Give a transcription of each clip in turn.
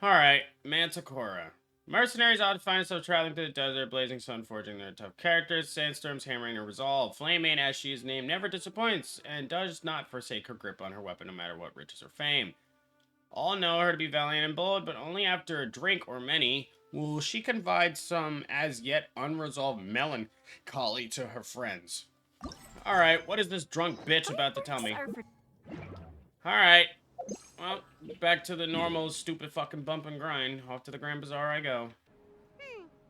Alright, Manticora. Mercenaries often find themselves traveling through the desert, blazing sun, forging their tough characters, sandstorms hammering her resolve. Flamemane, as she is named, never disappoints, and does not forsake her grip on her weapon no matter what riches or fame. All know her to be valiant and bold, but only after a drink or many will she confide some as yet unresolved melancholy to her friends. Alright, what is this drunk bitch about to tell me? Alright, well, back to the normal stupid fucking bump and grind. Off to the Grand Bazaar I go.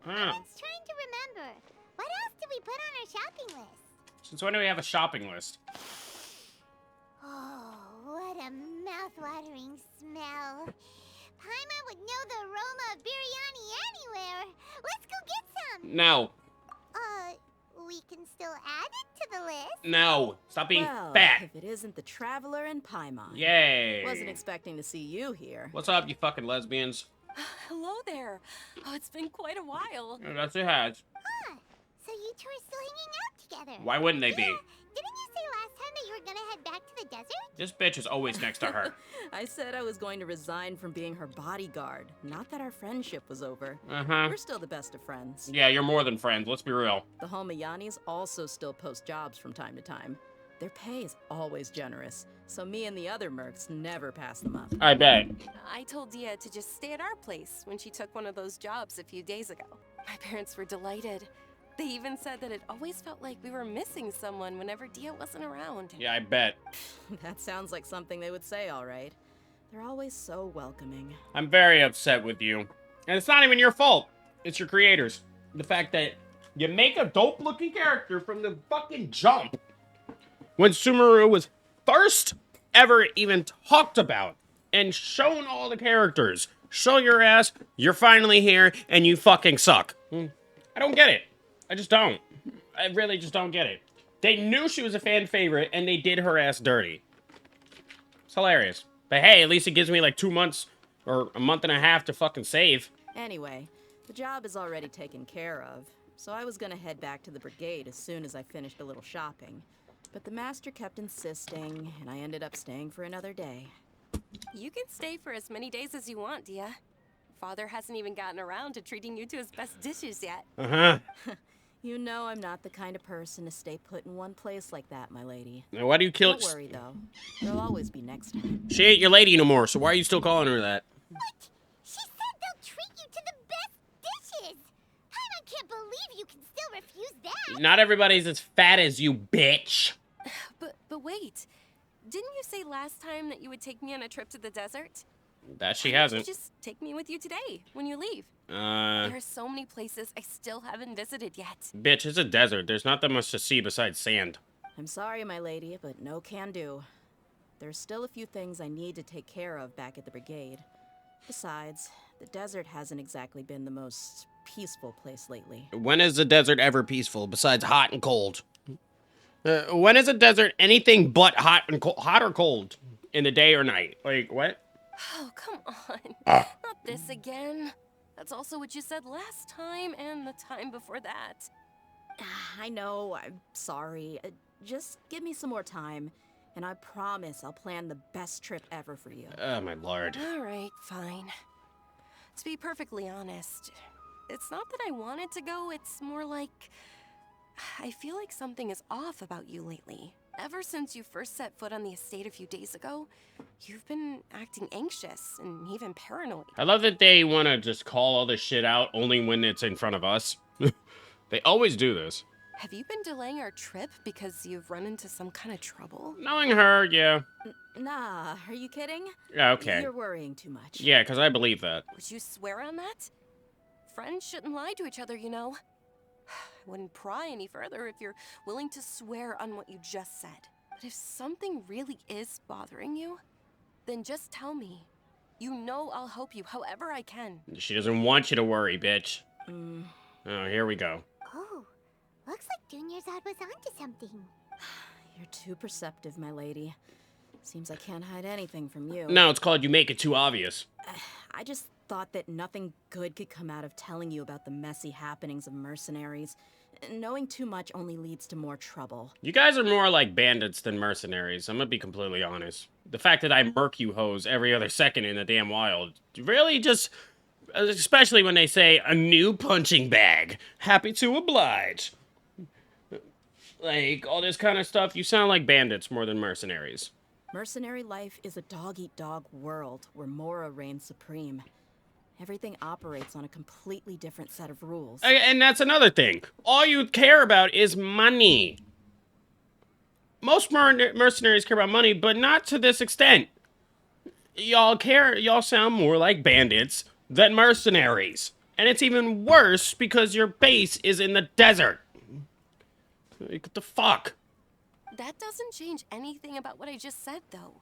I was trying to remember. What else did we put on our shopping list? Since when do we have a shopping list? Oh, what a mouth-watering smell. Paimon would know the aroma of biryani anywhere. Let's go get some. No. We can still add it to the list. No. Stop being well, fat. If it isn't the Traveler and Paimon. Yay. Wasn't expecting to see you here. What's up, you fucking lesbians? Hello there. Oh, it's been quite a while. That's it has. So you two are still hanging out together. Why wouldn't they be? Yeah, didn't you say last time that you were gonna head back to the desert? This bitch is always next to her. I said I was going to resign from being her bodyguard. Not that our friendship was over. Uh-huh. We're still the best of friends. Yeah, you're more than friends. Let's be real. The Homayanis also still post jobs from time to time. Their pay is always generous, so me and the other mercs never pass them up. I bet. I told Dehya to just stay at our place when she took one of those jobs a few days ago. My parents were delighted. They even said that it always felt like we were missing someone whenever Dehya wasn't around. Yeah, I bet. That sounds like something they would say, all right. They're always so welcoming. I'm very upset with you. And it's not even your fault. It's your creators. The fact that you make a dope-looking character from the fucking jump when Sumeru was first ever even talked about and shown all the characters. Show your ass, you're finally here, and you fucking suck. I don't get it. I just don't. I really just don't get it. They knew she was a fan favorite, and they did her ass dirty. It's hilarious. But hey, at least it gives me like 2 months or a month and a half to fucking save. Anyway, the job is already taken care of, so I was gonna head back to the brigade as soon as I finished a little shopping. But the master kept insisting, and I ended up staying for another day. You can stay for as many days as you want, Dehya. Father hasn't even gotten around to treating you to his best dishes yet. Uh-huh. You know I'm not the kind of person to stay put in one place like that, my lady. Now, why do you kill... Don't worry, though. There'll always be next time. She ain't your lady no more, so why are you still calling her that? What? She said they'll treat you to the best dishes. Paimon can't believe you can still refuse that. Not everybody's as fat as you, bitch. But wait. Didn't you say last time that you would take me on a trip to the desert? That she Why don't hasn't. you just take me with you today when you leave? There are so many places I still haven't visited yet. Bitch, it's a desert. There's not that much to see besides sand. I'm sorry, my lady, but no can do. There's still a few things I need to take care of back at the brigade. Besides, the desert hasn't exactly been the most peaceful place lately. When is the desert ever peaceful besides hot and cold? When is a desert anything but hot and cold, hot or cold in the day or night? Like, what? Oh, come on. Not this again. That's also what you said last time and the time before that. I know, I'm sorry. Just give me some more time, and I promise I'll plan the best trip ever for you. Oh, my lord. All right, fine. To be perfectly honest, it's not that I wanted to go, it's more like I feel like something is off about you lately. Ever since you first set foot on the estate a few days ago, you've been acting anxious and even paranoid. I love that they want to just call all this shit out only when it's in front of us. They always do this. Have you been delaying our trip because you've run into some kind of trouble? Knowing her, yeah. Nah, are you kidding? Yeah, okay. You're worrying too much. Yeah, because I believe that. Would you swear on that? Friends shouldn't lie to each other, you know. I wouldn't pry any further if you're willing to swear on what you just said. But if something really is bothering you, then just tell me. You know I'll help you however I can. She doesn't want you to worry, bitch. Mm. Oh, here we go. Oh, looks like Junior Zod was onto something. You're too perceptive, my lady. Seems I can't hide anything from you. No, it's called you make it too obvious. I just thought that nothing good could come out of telling you about the messy happenings of mercenaries. Knowing too much only leads to more trouble. You guys are more like bandits than mercenaries, I'm gonna be completely honest. The fact that I murk you hoes every other second in the damn wild, really just... Especially when they say, a new punching bag. Happy to oblige. Like, all this kind of stuff, you sound like bandits more than mercenaries. Mercenary life is a dog-eat-dog world where Mora reigns supreme. Everything operates on a completely different set of rules. And that's another thing. All you care about is money. Most mercenaries care about money, but not to this extent. Y'all sound more like bandits than mercenaries. And it's even worse because your base is in the desert. Like, what the fuck? That doesn't change anything about what I just said, though.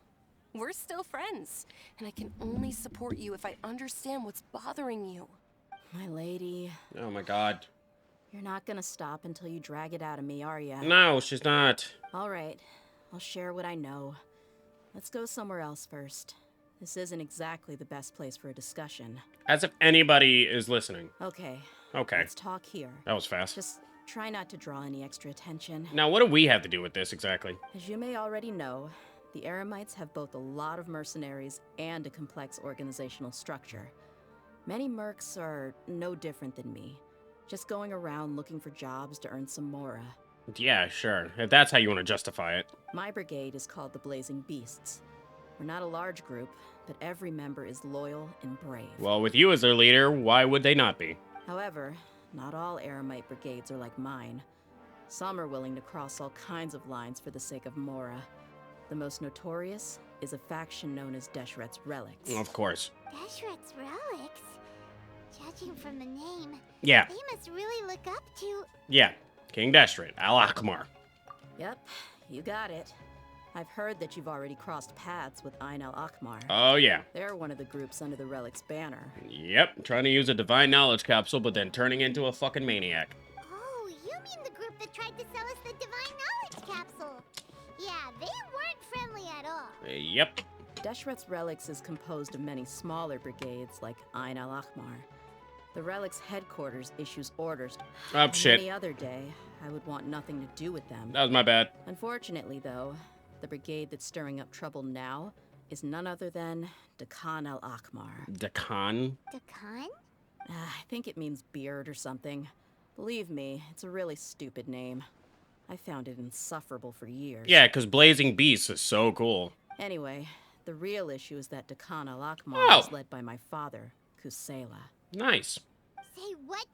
We're still friends, and I can only support you if I understand what's bothering you. My lady, Oh my god. you're not gonna stop until you drag it out of me, are ya? No, she's not. All right, I'll share what I know. Let's go somewhere else first. This isn't exactly the best place for a discussion. As if anybody is listening. Okay, Okay, let's talk here. that was fast. Just try not to draw any extra attention. Now, what do we have to do with this exactly? As you may already know, the Eremites have both a lot of mercenaries and a complex organizational structure. Many mercs are no different than me, just going around looking for jobs to earn some mora. Yeah, sure. If that's how you want to justify it. My brigade is called the Blazing Beasts. We're not a large group, but every member is loyal and brave. Well, with you as their leader, why would they not be? However, not all Eremite brigades are like mine. Some are willing to cross all kinds of lines for the sake of mora. The most notorious is a faction known as Deshret's Relics. Of course. Deshret's relics? Judging from the name, Yeah, they must really look up to... yeah. King Deshret, Al-Akmar. Yep, you got it. I've heard that you've already crossed paths with Ain al-Akmar. Oh, yeah. They're one of the groups under the Relic's banner. Yep, trying to use a divine knowledge capsule, but then turning into a fucking maniac. Oh, you mean the group that tried to sell us the divine knowledge capsule? Yeah, they weren't friendly at all. Yep. Deshret's Relics is composed of many smaller brigades like Ain al-Akmar. The Relic's headquarters issues orders. Oh, shit. Any other day, I would want nothing to do with them. That was my bad. Unfortunately, though, the brigade that's stirring up trouble now is none other than Dakan al-Akmar. Dakan? Dakan? I think it means beard or something. Believe me, it's a really stupid name. I found it insufferable for years. Yeah, because Blazing Beasts is so cool. Anyway, the real issue is that Dakan al-Akmar Oh. is led by my father, Kusela. Nice. Say what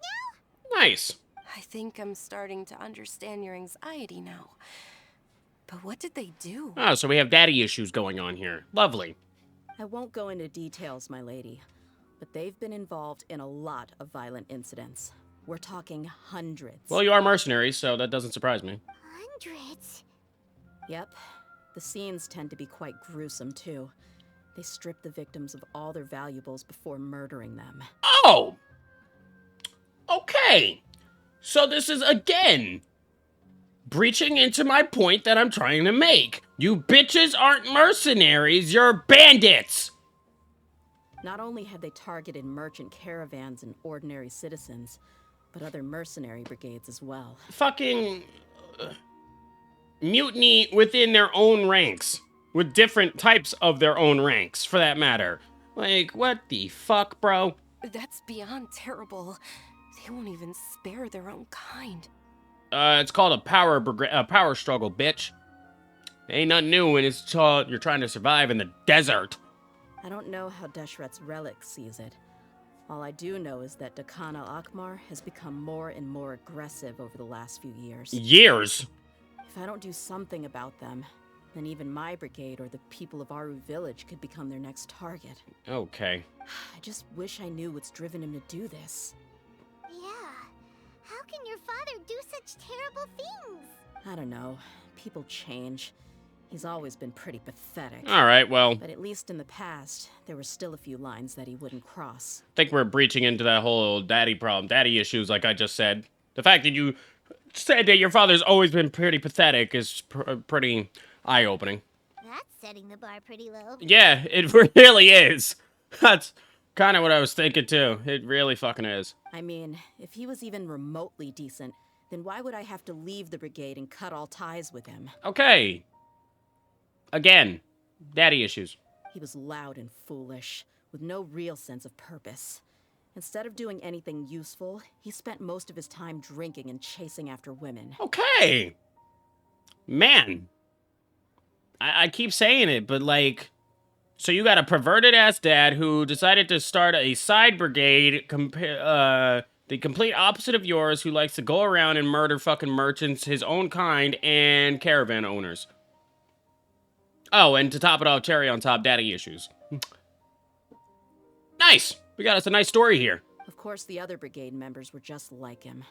now? Nice. I think I'm starting to understand your anxiety now. But what did they do? Oh, so we have daddy issues going on here. Lovely. I won't go into details, my lady, but they've been involved in a lot of violent incidents. We're talking hundreds. Well, you are mercenaries, so that doesn't surprise me. Hundreds? Yep. The scenes tend to be quite gruesome, too. They strip the victims of all their valuables before murdering them. Oh! Okay. So this is, again, breaching into my point that I'm trying to make. You bitches aren't mercenaries, you're bandits! Not only have they targeted merchant caravans and ordinary citizens, but other mercenary brigades as well. Fucking... mutiny within their own ranks. With different types of their own ranks, for that matter. Like, what the fuck, bro? That's beyond terrible. They won't even spare their own kind. It's called a power struggle, bitch. Ain't nothing new when you're trying to survive in the desert. I don't know how Deshret's Relic sees it. All I do know is that Dakan al-Akmar has become more and more aggressive over the last few years. Years? If I don't do something about them, then even my brigade or the people of Aru village could become their next target. Okay. I just wish I knew what's driven him to do this. Yeah. How can your father do such terrible things? I don't know. People change. He's always been pretty pathetic. Alright, well, But at least in the past, there were still a few lines that he wouldn't cross. I think we're breaching into that whole daddy problem, daddy issues, like I just said. The fact that you said that your father's always been pretty pathetic is pretty eye-opening. That's setting the bar pretty low. Yeah, it really is. That's kind of what I was thinking, too. It really fucking is. I mean, if he was even remotely decent, then why would I have to leave the brigade and cut all ties with him? Okay. Again, daddy issues. He was loud and foolish, with no real sense of purpose. Instead of doing anything useful, he spent most of his time drinking and chasing after women. Okay. Man. I keep saying it, but like... So you got a perverted-ass dad who decided to start a side brigade, the complete opposite of yours, who likes to go around and murder fucking merchants, his own kind, and caravan owners. Oh, and to top it off, cherry on top, daddy issues. Nice! We got us a nice story here. Of course, the other brigade members were just like him.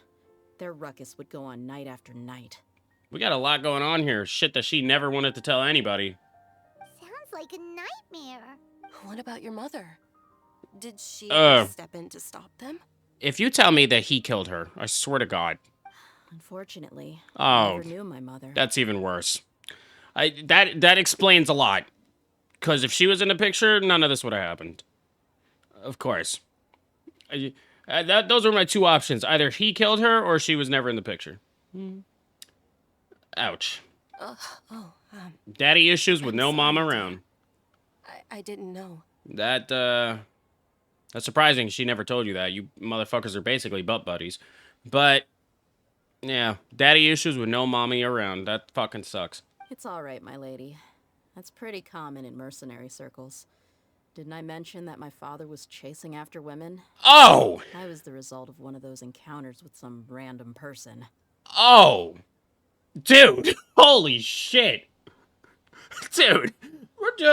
Their ruckus would go on night after night. We got a lot going on here. Shit that she never wanted to tell anybody. Sounds like a nightmare. What about your mother? Did she step in to stop them? If you tell me that he killed her, I swear to God. Unfortunately, Oh, I never knew my mother. That's even worse. That explains a lot. Because if she was in the picture, none of this would have happened. Of course. Those are my two options. Either he killed her or she was never in the picture. Ouch. Daddy issues with no mom around. I didn't know. That's surprising she never told you that. You motherfuckers are basically butt buddies. But, yeah, daddy issues with no mommy around. That fucking sucks. It's all right, my lady. That's pretty common in mercenary circles. Didn't I mention that my father was chasing after women? Oh! I was the result of one of those encounters with some random person. Oh! Dude! Holy shit! Dude!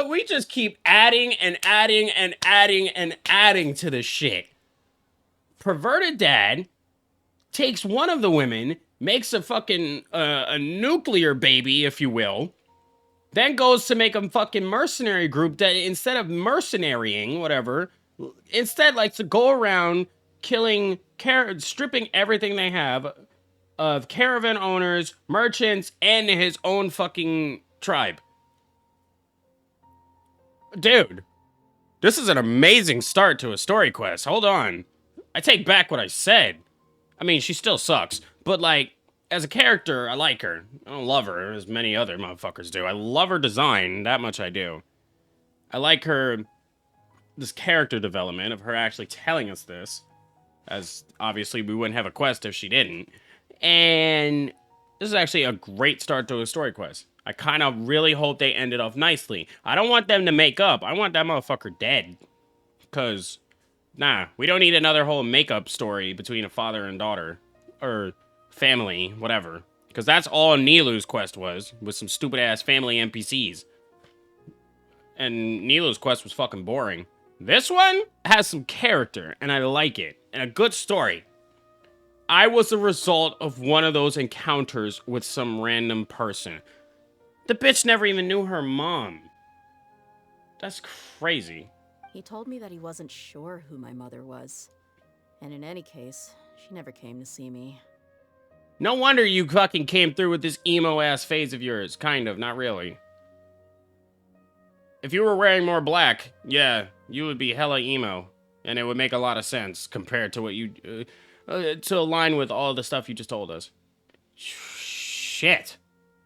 We just keep adding and adding and adding and adding to the shit. Perverted dad takes one of the women, makes a fucking, a nuclear baby, if you will, then goes to make a fucking mercenary group that instead of mercenarying, whatever, instead likes to go around killing, stripping everything they have of caravan owners, merchants, and his own fucking tribe. Dude, this is an amazing start to a story quest. Hold on. I take back what I said. I mean, she still sucks, but like, as a character, I like her. I don't love her as many other motherfuckers do. I love her design, that much I do. I like her, this character development of her actually telling us this, as obviously we wouldn't have a quest if she didn't. And this is actually a great start to a story quest. I kind of really hope they end it off nicely. I don't want them to make up. I want that motherfucker dead. Because, nah, we don't need another whole makeup story between a father and daughter. Or family, whatever. Because that's all Nilu's quest was, with some stupid-ass family NPCs. And Nilu's quest was fucking boring. This one has some character, and I like it. And a good story. I was the result of one of those encounters with some random person. The bitch never even knew her mom. That's crazy. He told me that he wasn't sure who my mother was. And in any case, she never came to see me. No wonder you fucking came through with this emo-ass phase of yours. Kind of, not really. If you were wearing more black, yeah, you would be hella emo. And it would make a lot of sense compared to what you... to align with all the stuff you just told us. Shit.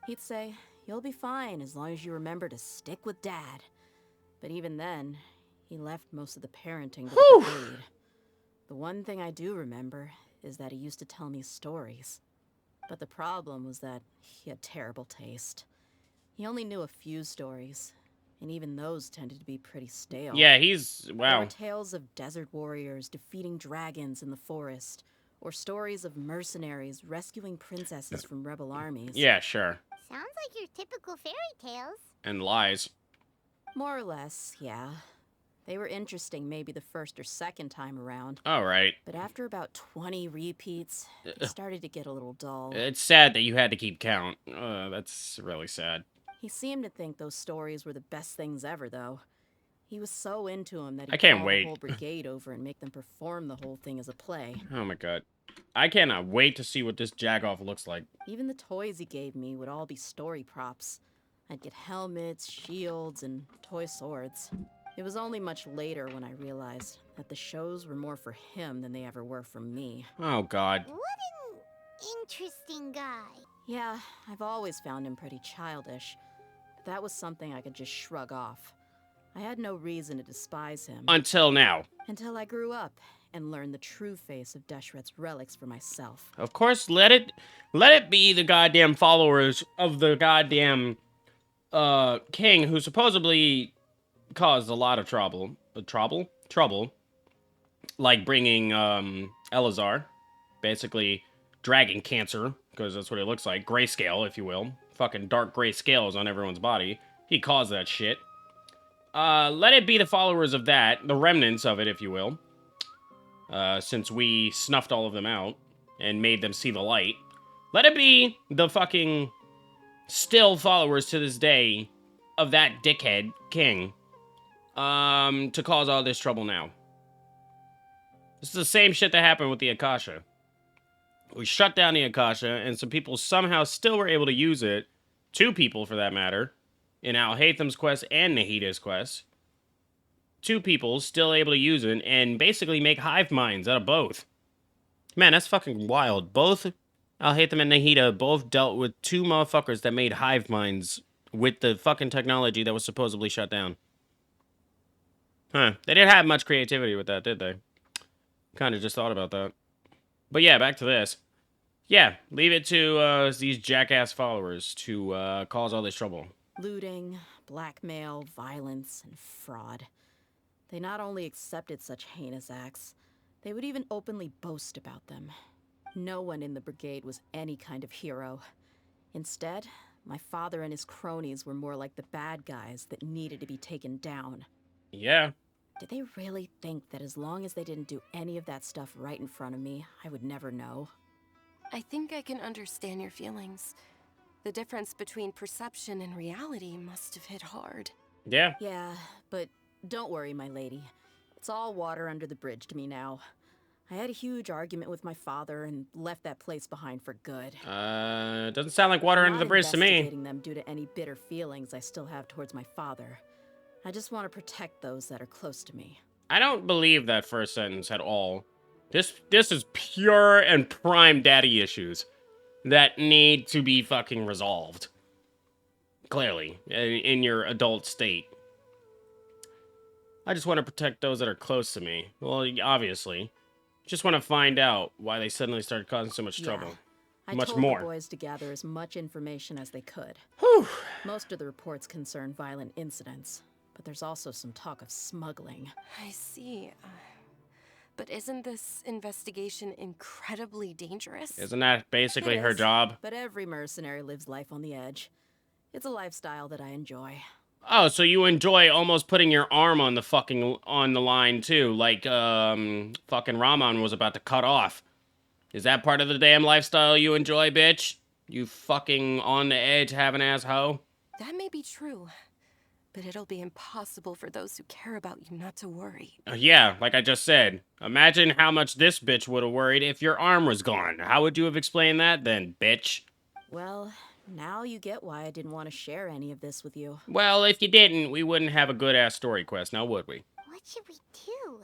He'd say, "You'll be fine as long as you remember to stick with Dad." But even then, he left most of the parenting to the brigade. The one thing I do remember is that he used to tell me stories. But the problem was that he had terrible taste. He only knew a few stories, and even those tended to be pretty stale. Yeah, he's... There wow. were tales of desert warriors defeating dragons in the forest, or stories of mercenaries rescuing princesses from rebel armies. Yeah, sure. Sounds like your typical fairy tales. And lies. More or less, yeah. They were interesting maybe the first or second time around. Alright. But after about 20 repeats, it started to get a little dull. It's sad that you had to keep count. That's really sad. He seemed to think those stories were the best things ever, though. He was so into them that I he'd can't call wait. the whole brigade over and make them perform the whole thing as a play. Oh my god. I cannot wait to see what this jagoff looks like. Even the toys he gave me would all be story props. I'd get helmets, shields, and toy swords. It was only much later when I realized that the shows were more for him than they ever were for me. Oh god. What interesting guy. Yeah, I've always found him pretty childish. But that was something I could just shrug off. I had no reason to despise him. Until now. Until I grew up and learned the true face of Deshret's relics for myself. Of course, let it be the goddamn followers of the goddamn king who supposedly caused a lot of trouble. Trouble. Like bringing Elazar, basically dragon cancer, because that's what it looks like. Grayscale, if you will. Fucking dark gray scales on everyone's body. He caused that shit. Let it be the followers of that, the remnants of it, if you will. Since we snuffed all of them out and made them see the light. Let it be the fucking still followers to this day of that dickhead king, to cause all this trouble now. This is the same shit that happened with the Akasha. We shut down the Akasha, and some people somehow still were able to use it. 2 people, for that matter. In Al-Haytham's quest and Nahida's quest. 2 people still able to use it and basically make hive minds out of both. Man, that's fucking wild. Both Al-Haytham and Nahida both dealt with 2 motherfuckers that made hive minds with the fucking technology that was supposedly shut down. Huh. They didn't have much creativity with that, did they? Kind of just thought about that. But yeah, back to this. Yeah, leave it to these jackass followers to cause all this trouble. Looting, blackmail, violence, and fraud. They not only accepted such heinous acts, they would even openly boast about them. No one in the brigade was any kind of hero. Instead, my father and his cronies were more like the bad guys that needed to be taken down. Yeah. Did they really think that as long as they didn't do any of that stuff right in front of me, I would never know? I think I can understand your feelings. The difference between perception and reality must have hit hard. Yeah. Yeah, but don't worry, my lady. It's all water under the bridge to me now. I had a huge argument with my father and left that place behind for good. Doesn't sound like water under the bridge to me. I'm not investigating them due to any bitter feelings I still have towards my father. I just want to protect those that are close to me. I don't believe that first sentence at all. This is pure and prime daddy issues that need to be fucking resolved. Clearly, in your adult state. I just want to protect those that are close to me. Well, obviously. Just want to find out why they suddenly started causing so much trouble. I much told more. the boys to gather as much information as they could. Whew. Most of the reports concern violent incidents, but there's also some talk of smuggling. I see. But isn't this investigation incredibly dangerous? Isn't that basically It her is, job? But every mercenary lives life on the edge. It's a lifestyle that I enjoy. Oh, so you enjoy almost putting your arm on the line too, like fucking Rahman was about to cut off. Is that part of the damn lifestyle you enjoy, bitch? You fucking on the edge having ass hoe? That may be true, but it'll be impossible for those who care about you not to worry. Yeah, like I just said. Imagine how much this bitch would have worried if your arm was gone. How would you have explained that then, bitch? Well, now you get why I didn't want to share any of this with you. Well, if you didn't, we wouldn't have a good-ass story quest, now would we? What should we do?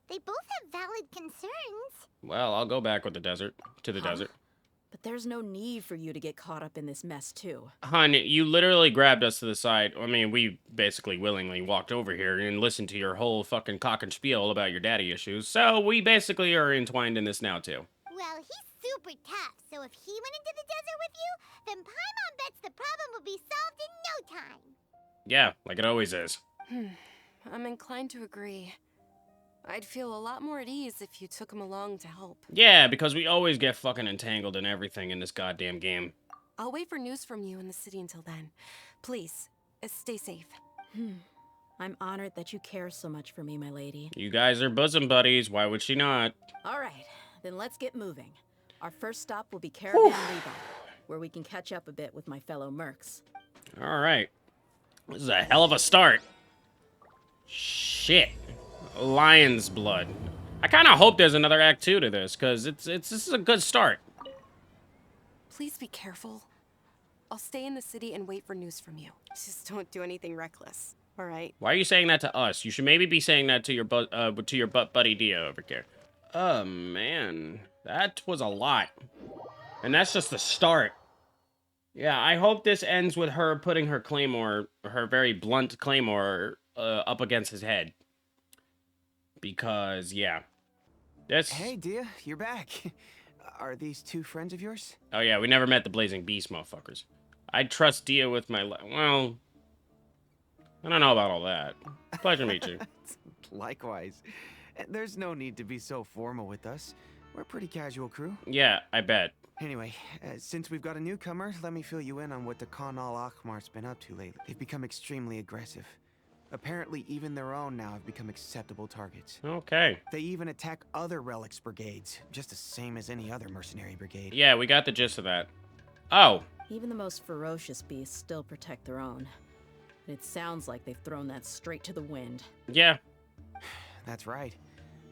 They both have valid concerns. Well, I'll go back with the desert. To the desert. But there's no need for you to get caught up in this mess, too. Hun, you literally grabbed us to the side. I mean, we basically willingly walked over here and listened to your whole fucking cock and spiel about your daddy issues. So we basically are entwined in this now, too. Well, he's super tough, so if he went into the desert with you, then Paimon bets the problem will be solved in no time. Yeah, like it always is. I'm inclined to agree. I'd feel a lot more at ease if you took him along to help. Yeah, because we always get fucking entangled in everything in this goddamn game. I'll wait for news from you in the city until then. Please, stay safe. I'm honored that you care so much for me, my lady. You guys are bosom buddies, why would she not? All right, then let's get moving. Our first stop will be Caravan Levi, where we can catch up a bit with my fellow mercs. Alright. This is a hell of a start. Shit. Lion's blood. I kind of hope there's another act 2 to this, because this is a good start. Please be careful. I'll stay in the city and wait for news from you. Just don't do anything reckless, all right? Why are you saying that to us? You should maybe be saying that to your butt buddy Dehya over here. Oh man, that was a lot. And that's just the start. Yeah, I hope this ends with her putting her claymore, her very blunt claymore, up against his head. Because, yeah. This... Hey, Dehya, you're back. Are these two friends of yours? Oh, yeah, we never met the Blazing Beast motherfuckers. I'd trust Dehya with my... Well... I don't know about all that. Pleasure to meet you. Likewise. There's no need to be so formal with us. We're a pretty casual crew. Yeah, I bet. Anyway, since we've got a newcomer, let me fill you in on what the Khan al-Ahmar's been up to lately. They've become extremely aggressive. Apparently, even their own now have become acceptable targets. Okay. They even attack other relics brigades, just the same as any other mercenary brigade. Yeah, we got the gist of that. Oh. Even the most ferocious beasts still protect their own. But it sounds like they've thrown that straight to the wind. Yeah. That's right.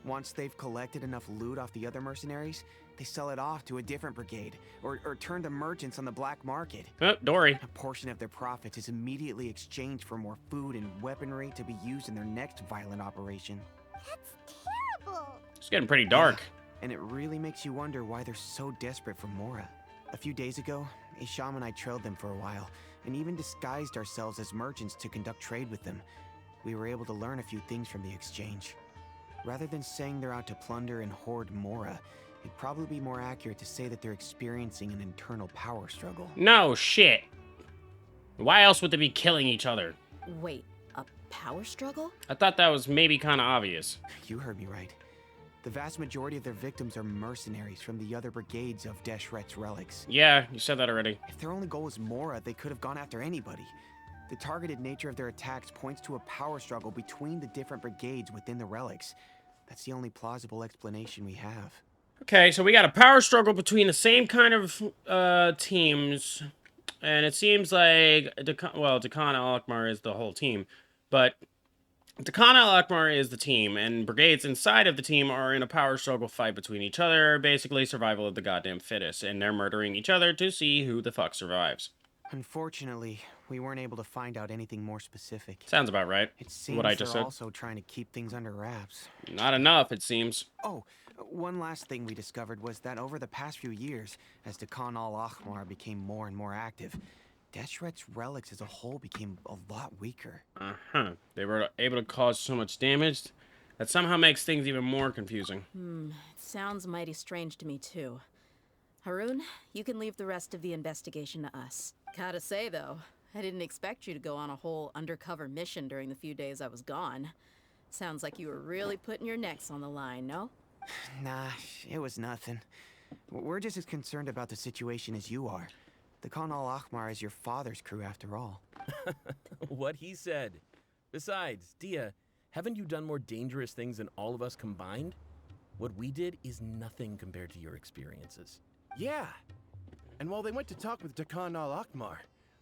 Once they've collected enough loot off the other mercenaries, they sell it off to a different brigade, or turn to merchants on the black market. Oh, Dory. A portion of their profits is immediately exchanged for more food and weaponry to be used in their next violent operation. That's terrible. It's getting pretty dark. And it really makes you wonder why they're so desperate for Mora. A few days ago, Isham and I trailed them for a while, and even disguised ourselves as merchants to conduct trade with them. We were able to learn a few things from the exchange. Rather than saying they're out to plunder and hoard Mora, it'd probably be more accurate to say that they're experiencing an internal power struggle. No shit. Why else would they be killing each other? Wait, a power struggle? I thought that was maybe kind of obvious. You heard me right. The vast majority of their victims are mercenaries from the other brigades of Deshret's relics. Yeah, you said that already. If their only goal was Mora, they could have gone after anybody. The targeted nature of their attacks points to a power struggle between the different brigades within the relics. That's the only plausible explanation we have. Okay, so we got a power struggle between the same kind of teams, and it seems like Dehya al-Ahmar is the whole team, but Dehya al-Ahmar is the team, and brigades inside of the team are in a power struggle fight between each other, basically survival of the goddamn fittest, and they're murdering each other to see who the fuck survives. Unfortunately, we weren't able to find out anything more specific. Sounds about right. It seems what I just they're said. also trying to keep things under wraps. Not enough, it seems. Oh, one last thing we discovered was that over the past few years, as the Khan al-Ahmar became more and more active, Deshret's relics as a whole became a lot weaker. Uh-huh. They were able to cause so much damage that somehow makes things even more confusing. It sounds mighty strange to me, too. Harun, you can leave the rest of the investigation to us. Gotta say, though, I didn't expect you to go on a whole undercover mission during the few days I was gone. Sounds like you were really putting your necks on the line, no? Nah, it was nothing. We're just as concerned about the situation as you are. The Khan al-Ahmar is your father's crew after all. What he said. Besides, Dehya, haven't you done more dangerous things than all of us combined? What we did is nothing compared to your experiences. Yeah. And while they went to talk with Khan al-Ahmar,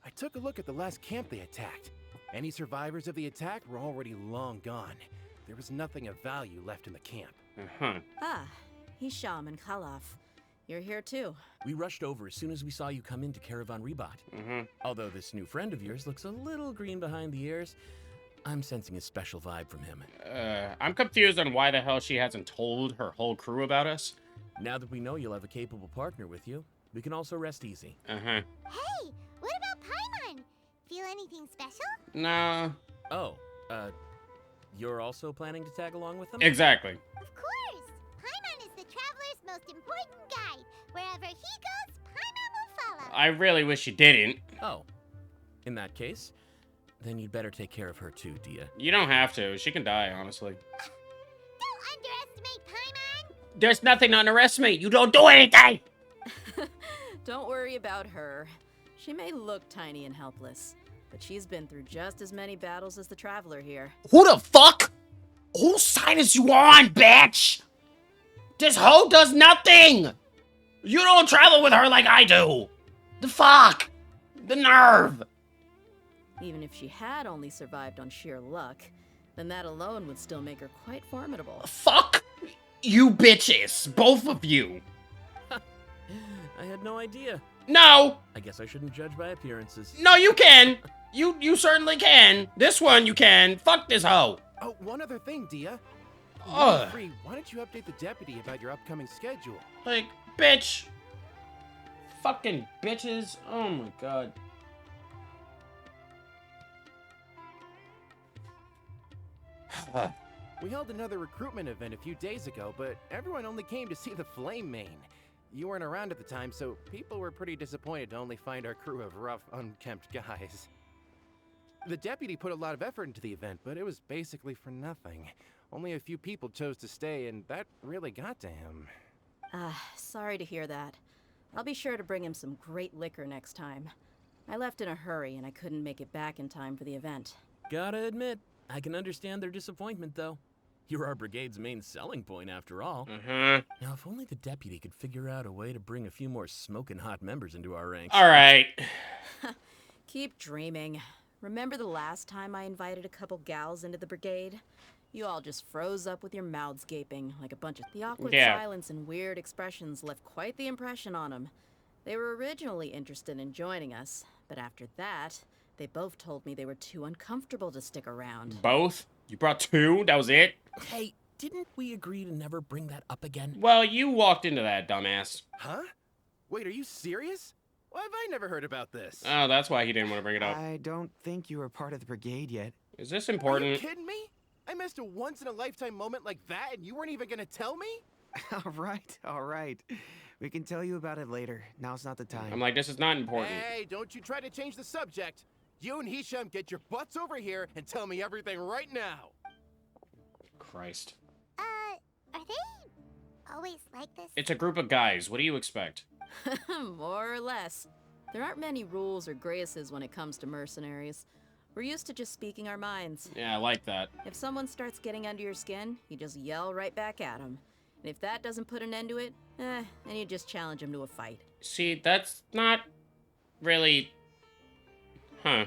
I took a look at the last camp they attacked. Any survivors of the attack were already long gone. There was nothing of value left in the camp. Uh-huh. Ah, Hisham and Khalaf. You're here too. We rushed over as soon as we saw you come into Caravan Rebat. Although this new friend of yours looks a little green behind the ears, I'm sensing a special vibe from him. I'm confused on why the hell she hasn't told her whole crew about us. Now that we know you'll have a capable partner with you, we can also rest easy. Uh-huh. Hey, what about Paimon? Feel anything special? No. Oh, you're also planning to tag along with them? Exactly. Of course! Paimon is the traveler's most important guide. Wherever he goes, Paimon will follow. I really wish you didn't. Oh. In that case, then you'd better take care of her too, Dehya. You don't have to. She can die, honestly. Don't underestimate Paimon! There's nothing to underestimate. You don't do anything! Don't worry about her. She may look tiny and helpless, but she's been through just as many battles as the traveler here. Who the fuck? Whose side is you on, bitch? This hoe does nothing! You don't travel with her like I do! The fuck? The nerve! Even if she had only survived on sheer luck, then that alone would still make her quite formidable. Fuck you bitches! Both of you! I had no idea. No! I guess I shouldn't judge by appearances. No, you can! You certainly can! This one you can! Fuck this hoe! Oh, one other thing, Dehya. Ugh. While free, why don't you update the deputy about your upcoming schedule? Like, bitch. fucking bitches. Oh my god. We held another recruitment event a few days ago, but everyone only came to see the Flame Main. You weren't around at the time, so people were pretty disappointed to only find our crew of rough, unkempt guys. The deputy put a lot of effort into the event, but it was basically for nothing. Only a few people chose to stay, and that really got to him. Sorry to hear that. I'll be sure to bring him some great liquor next time. I left in a hurry and I couldn't make it back in time for the event. Gotta admit, I can understand their disappointment, though. You're our brigade's main selling point, after all. Mm-hmm. Now, if only the deputy could figure out a way to bring a few more smoking hot members into our ranks. Alright. Keep dreaming. Remember the last time I invited a couple gals into the brigade? You all just froze up with your mouths gaping like a bunch of... The awkward silence and weird expressions left quite the impression on them. They were originally interested in joining us, but after that, they both told me they were too uncomfortable to stick around. Both? You brought 2? That was it? Hey, didn't we agree to never bring that up again? Well, you walked into that, dumbass. Huh? Wait, are you serious? Why have I never heard about this? Oh, that's why he didn't want to bring it up. I don't think you were part of the brigade yet. Is this Are you important? kidding me? I missed a once-in-a-lifetime moment like that, and you weren't even gonna tell me? All right. We can tell you about it later. Now's not the time. I'm like, this is not important. Hey, don't you try to change the subject. You and Hisham get your butts over here and tell me everything right now. Christ. Are they always like this? It's a group of guys. What do you expect? More or less. There aren't many rules or graces when it comes to mercenaries. We're used to just speaking our minds. Yeah, I like that. If someone starts getting under your skin, you just yell right back at them. And if that doesn't put an end to it, then you just challenge them to a fight. See, that's not really... Huh.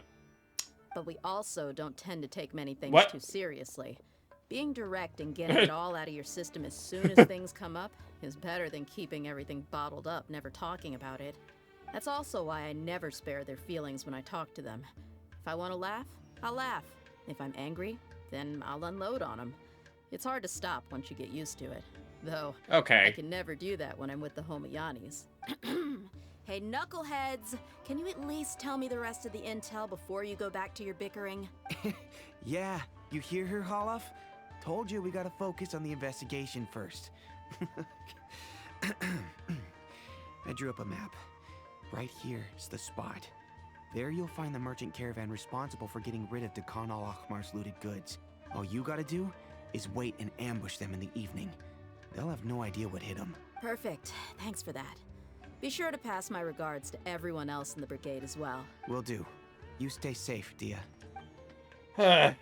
But we also don't tend to take many things What? too seriously. Being direct and getting it all out of your system as soon as things come up is better than keeping everything bottled up, never talking about it. That's also why I never spare their feelings when I talk to them. If I want to laugh, I'll laugh. If I'm angry, then I'll unload on them. It's hard to stop once you get used to it. Though, I Okay. can never do that when I'm with the Homayanis. Hey, knuckleheads! Can you at least tell me the rest of the intel before you go back to your bickering? Yeah, you hear her, Holof? Told you we gotta focus on the investigation first. I drew up a map. Right here is the spot. There you'll find the merchant caravan responsible for getting rid of Dehya al-Akhmar's looted goods. All you gotta do is wait and ambush them in the evening. They'll have no idea what hit them. Perfect. Thanks for that. Be sure to pass my regards to everyone else in the brigade as well. Will do. You stay safe, Dehya. Now,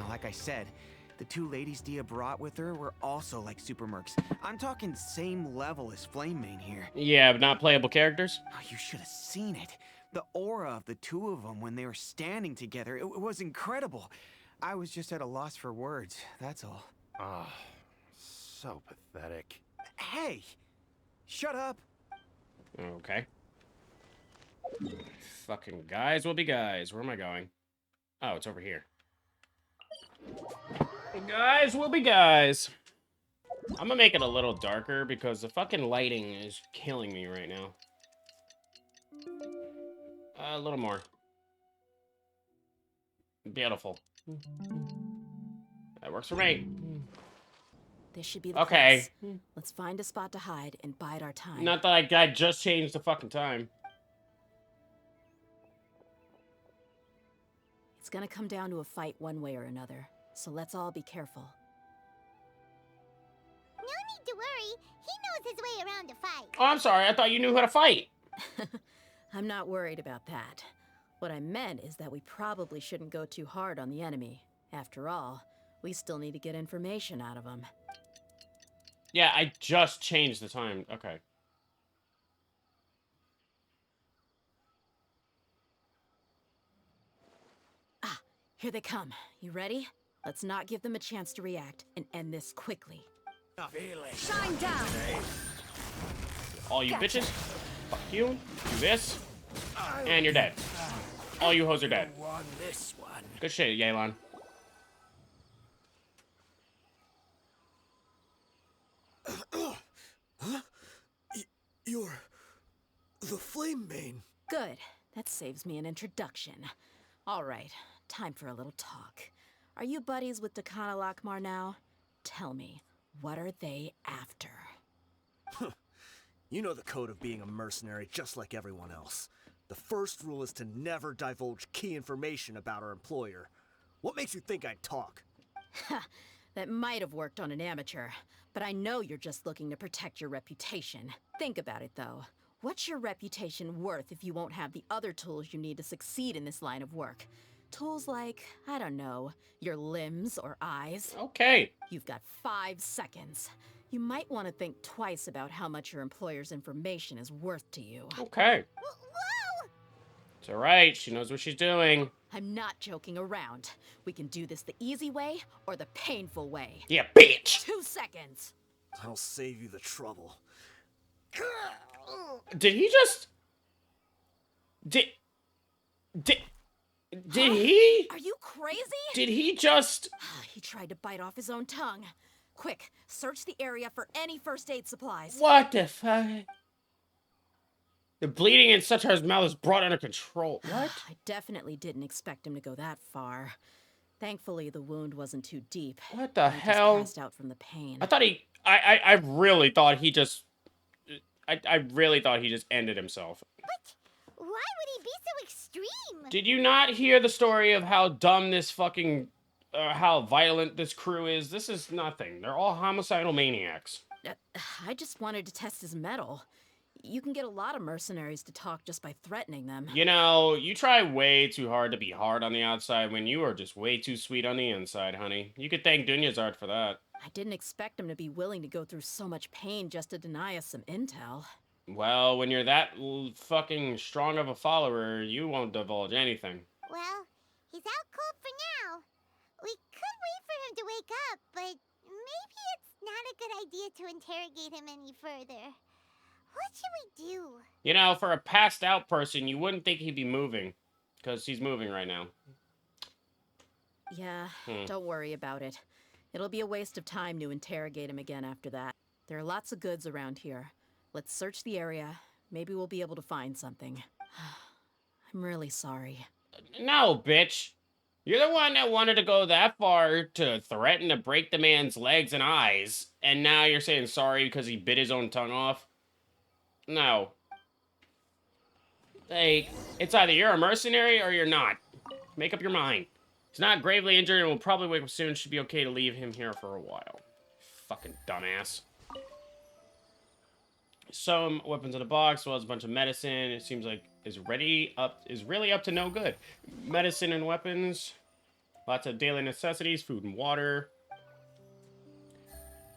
like I said, the 2 ladies Dehya brought with her were also like super mercs. I'm talking same level as Flame Main here. Yeah, but not playable characters? Oh, you should have seen it. The aura of the 2 of them when they were standing together, it was incredible. I was just at a loss for words, that's all. Ah, so pathetic. Hey! Shut up! Okay. Fucking guys will be guys. Where am I going? Oh, it's over here. Guys will be guys. I'm gonna make it a little darker because the fucking lighting is killing me right now. A little more. Beautiful. That works for me. This should be the Okay. place. Let's find a spot to hide and bide our time. Not that I just changed the fucking time. It's gonna come down to a fight one way or another, so let's all be careful. No need to worry. He knows his way around a fight. Oh, I'm sorry. I thought you knew how to fight. I'm not worried about that. What I meant is that we probably shouldn't go too hard on the enemy. After all, we still need to get information out of them. Yeah, I just changed the time. Okay. Ah, here they come. You ready? Let's not give them a chance to react and end this quickly. Shine down! All you bitches, fuck you. Do this, and you're dead. All you hoes are dead. Good shit, Yelan. flame main. Good. That saves me an introduction. All right, time for a little talk. Are you buddies with Dakana Lakmar now? Tell me, what are they after? You know the code of being a mercenary just like everyone else. The first rule is to never divulge key information about our employer. What makes you think I'd talk? That might have worked on an amateur, but I know you're just looking to protect your reputation. Think about it, though. What's your reputation worth if you won't have the other tools you need to succeed in this line of work? Tools like, I don't know, your limbs or eyes. Okay. You've got 5 seconds. You might want to think twice about how much your employer's information is worth to you. Okay. Whoa! It's alright. She knows what she's doing. I'm not joking around. We can do this the easy way or the painful way. Yeah, bitch! 2 seconds. I'll save you the trouble. Did he just... Did he? Are you crazy? Did he just... He tried to bite off his own tongue. Quick, search the area for any first aid supplies. What the fuck? The bleeding in Sutar's mouth is brought under control. What? I definitely didn't expect him to go that far. Thankfully, the wound wasn't too deep. What the He just hell? passed out from the pain. I thought he... I really thought he just... I really thought he just ended himself. What? Why would he be so extreme? Did you not hear the story of how dumb this fucking... how violent this crew is? This is nothing. They're all homicidal maniacs. I just wanted to test his mettle. You can get a lot of mercenaries to talk just by threatening them. You know, you try way too hard to be hard on the outside when you are just way too sweet on the inside, honey. You could thank Dunya's art for that. I didn't expect him to be willing to go through so much pain just to deny us some intel. Well, when you're that fucking strong of a follower, you won't divulge anything. Well, he's out cold for now. We could wait for him to wake up, but maybe it's not a good idea to interrogate him any further. What should we do? You know, for a passed out person, you wouldn't think he'd be moving. Because he's moving right now. Yeah, don't worry about it. It'll be a waste of time to interrogate him again after that. There are lots of goods around here. Let's search the area. Maybe we'll be able to find something. I'm really sorry. No, bitch. You're the one that wanted to go that far to threaten to break the man's legs and eyes. And now you're saying sorry because he bit his own tongue off? No. Hey, it's either you're a mercenary or you're not. Make up your mind. He's not gravely injured and will probably wake up soon. Should be okay to leave him here for a while. Fucking dumbass. Some weapons in a box, as well as a bunch of medicine. It seems like is really up to no good. Medicine and weapons. Lots of daily necessities, food and water.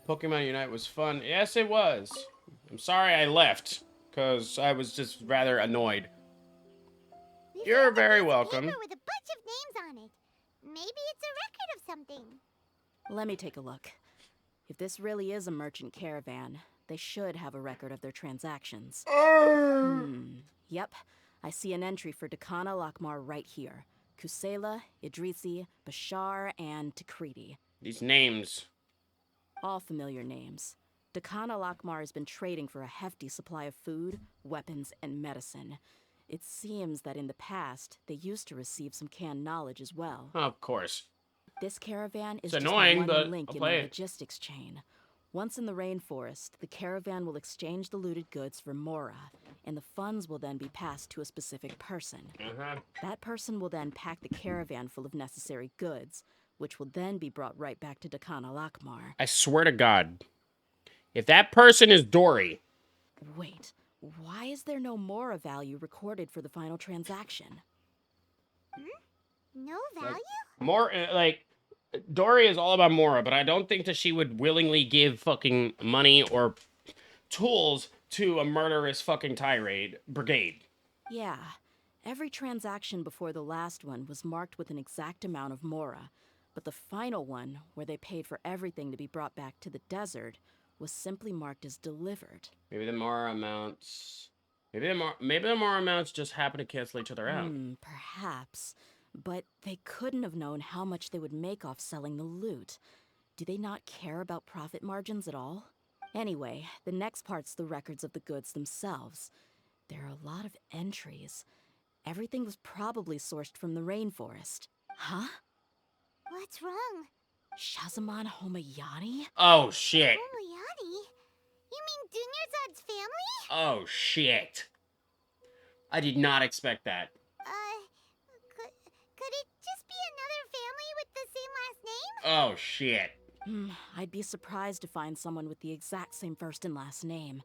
Pokemon Unite was fun. Yes, it was. I'm sorry I left, because I was just rather annoyed. You're very welcome. Paper with a bunch of names on it. Maybe it's a record of something. Let me take a look. If this really is a merchant caravan, they should have a record of their transactions. Yep, I see an entry for Dakana Lakmar right here. Kusela, Idrisi, Bashar, and Takriti. These names. All familiar names. Dakana Lakmar has been trading for a hefty supply of food, weapons, and medicine. It seems that in the past, they used to receive some canned knowledge as well. Of course. This caravan is It's just annoying, one but link I'll in play the it. logistics chain. Once in the rainforest, the caravan will exchange the looted goods for Mora, and the funds will then be passed to a specific person. That person will then pack the caravan full of necessary goods, which will then be brought right back to Dakana Lakmar. I swear to God. If that person is Dory. Wait, why is there no Mora value recorded for the final transaction? No value? Dory is all about Mora, but I don't think that she would willingly give fucking money or tools to a murderous fucking tirade brigade. Yeah, every transaction before the last one was marked with an exact amount of Mora, but the final one, where they paid for everything to be brought back to the desert, was simply marked as delivered. Maybe the Mora amounts... Maybe the Mora amounts just happen to cancel each other out. Perhaps. But they couldn't have known how much they would make off selling the loot. Do they not care about profit margins at all? Anyway, the next part's the records of the goods themselves. There are a lot of entries. Everything was probably sourced from the rainforest. Huh? What's wrong? Shazamon Homayani? Oh, shit. Momoyani? You mean Dunyarzad's family? Oh, shit. I did not expect that. Could it just be another family with the same last name? Oh, shit. I'd be surprised to find someone with the exact same first and last name.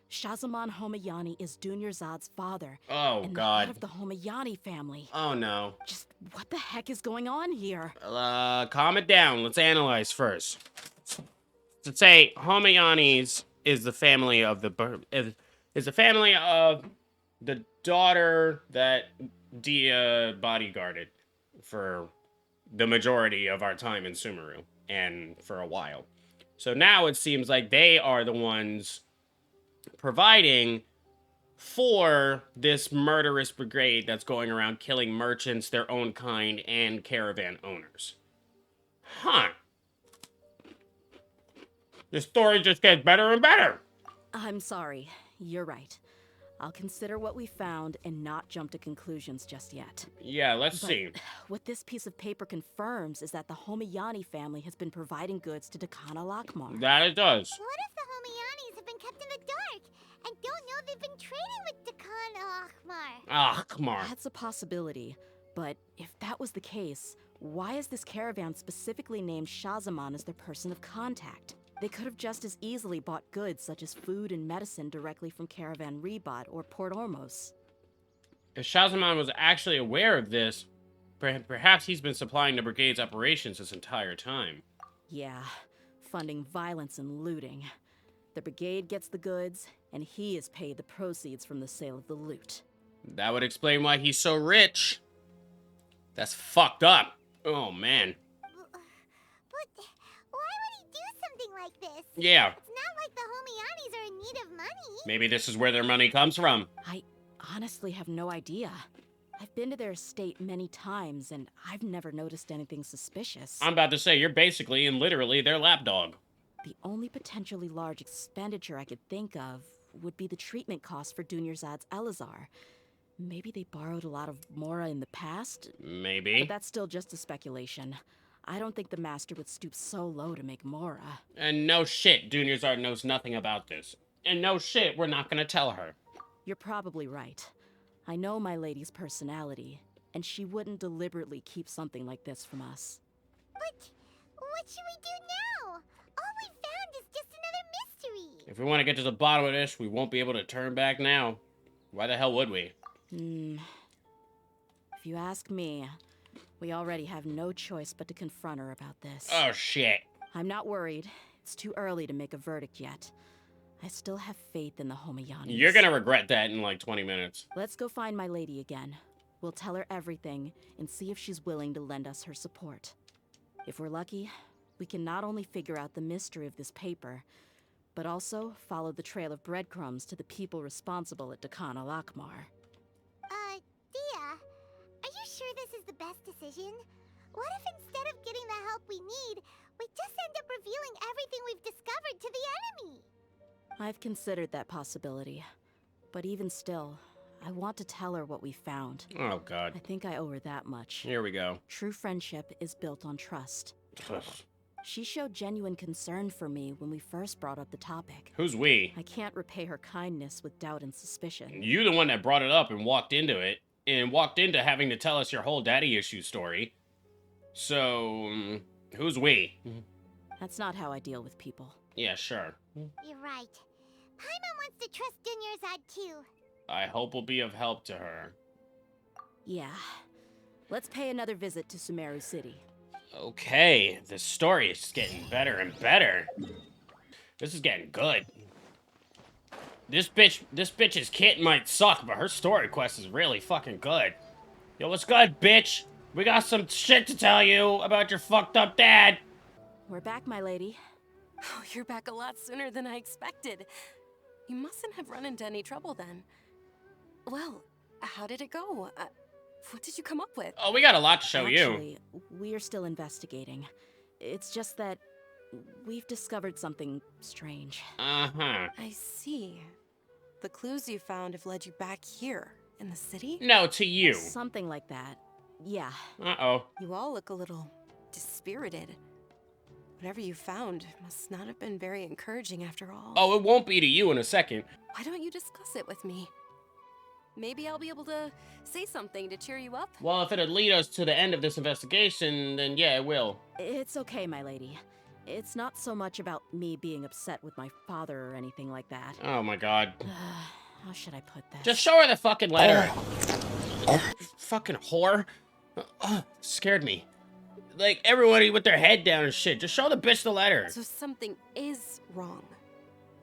Shazamon Homayani is Dunyarzad's father. Oh, and God. the head of the Homayani family. Oh, no. Just what the heck is going on here? Calm it down. Let's analyze first. To say Homayani's is the family of is the family of the daughter that Dehya bodyguarded for the majority of our time in Sumeru and for a while. So now it seems like they are the ones providing for this murderous brigade that's going around killing merchants, their own kind, and caravan owners. Huh. The story just gets better and better. I'm sorry. You're right. I'll consider what we found and not jump to conclusions just yet. Yeah, let's But see. what this piece of paper confirms is that the Homayani family has been providing goods to Dakana Lakmar. That it does. What if the Homayanis have been kept in the dark and don't know they've been trading with Dakan Akhmar? Ah, come on. That's a possibility. But if that was the case, why is this caravan specifically named Shazamon as their person of contact? They could have just as easily bought goods such as food and medicine directly from Caravan Rebat or Port Ormos. If Shazamon was actually aware of this, perhaps he's been supplying the brigade's operations this entire time. Yeah, funding violence and looting. The brigade gets the goods, and he is paid the proceeds from the sale of the loot. That would explain why he's so rich. That's fucked up. Oh, man. But why would he do something like this? Yeah, It's not like the Homayanis are in need of money. maybe this is where their money comes from. I honestly have no idea. I've been to their estate many times, and I've never noticed anything suspicious. I'm about to say, you're basically and literally their lapdog. The only potentially large expenditure I could think of would be the treatment costs for Dunyarzad's Elazar. Maybe they borrowed a lot of Mora in the past, Maybe. but that's still just a speculation. I don't think the master would stoop so low to make Mora. And no shit, Dunyarzad knows nothing about this. And no shit, we're not gonna tell her. You're probably right. I know my lady's personality, and she wouldn't deliberately keep something like this from us. But what should we do now? All we found is just another mystery. If we want to get to the bottom of this, we won't be able to turn back now. Why the hell would we? If you ask me, we already have no choice but to confront her about this. Oh, shit. I'm not worried. It's too early to make a verdict yet. I still have faith in the Homayanis. You're gonna regret that in like 20 minutes. Let's go find my lady again. We'll tell her everything and see if she's willing to lend us her support. If we're lucky, we can not only figure out the mystery of this paper, but also follow the trail of breadcrumbs to the people responsible at Dakan al-Akmar. Dehya, are you sure this is the best decision? What if instead of getting the help we need, we just end up revealing everything we've discovered to the enemy? I've considered that possibility, but even still, I want to tell her what we found. Oh, God. I think I owe her that much. Here we go. True friendship is built on trust. Ugh. She showed genuine concern for me when we first brought up the topic. Who's we? I can't repay her kindness with doubt and suspicion. You the one that brought it up and walked into it. And walked into having to tell us your whole daddy issue story. So, who's we? That's not how I deal with people. Yeah, sure. You're right. Paimon wants to trust Dunyarzad too. I hope we'll be of help to her. Yeah. Let's pay another visit to Sumeru City. Okay, the story is getting better and better. This is getting good. This bitch's kit might suck, but her story quest is really fucking good. Yo, what's good, bitch? We got some shit to tell you about your fucked up dad. We're back, my lady. Oh, you're back a lot sooner than I expected. You mustn't have run into any trouble then. Well, how did it go? What did you come up with? Oh, we got a lot to show you. Actually, we are still investigating. It's just that we've discovered something strange. Uh-huh. I see. the clues you found have led you back here, in the city? No, to you. Something like that. Yeah. Uh-oh. You all look a little dispirited. Whatever you found must not have been very encouraging after all. Oh, it won't be to you in a second. Why don't you discuss it with me? Maybe I'll be able to say something to cheer you up? Well, if it'd lead us to the end of this investigation, then yeah, it will. It's okay, my lady. It's not so much about me being upset with my father or anything like that. Oh my god. How should I put that? Just show her the fucking letter. Fucking whore. Scared me. Like, everybody with their head down and shit. Just show the bitch the letter. So something is wrong.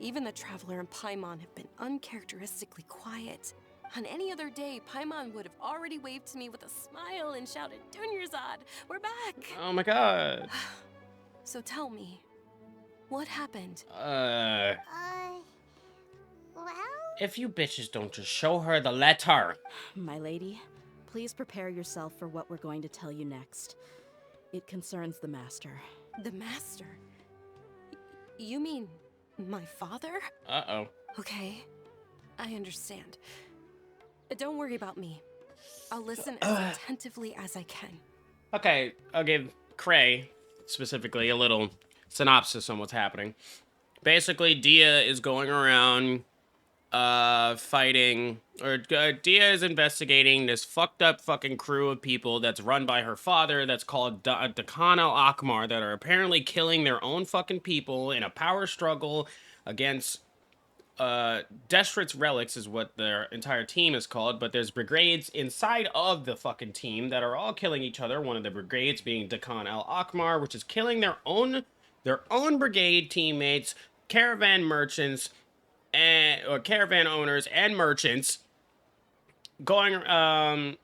Even the Traveler and Paimon have been uncharacteristically quiet. On any other day, Paimon would have already waved to me with a smile and shouted, "Dunyarzad, we're back!" Oh my god. So tell me, what happened? Well, If you bitches don't just show her the letter. My lady, please prepare yourself for what we're going to tell you next. It concerns the Master. The Master? You mean my father? Uh-oh. Okay, I understand. Don't worry about me. I'll listen as attentively as I can. Okay, I'll give Cray, specifically, a little synopsis on what's happening. Basically, Dehya is going around fighting, or Dehya is investigating this fucked up fucking crew of people that's run by her father that's called Dakan al-Akmar that are apparently killing their own fucking people in a power struggle against Deshret's Relics is what their entire team is called, but there's brigades inside of the fucking team that are all killing each other. One of the brigades being Dakan al-Akmar, which is killing their own brigade teammates, caravan merchants, or caravan owners and merchants, caravan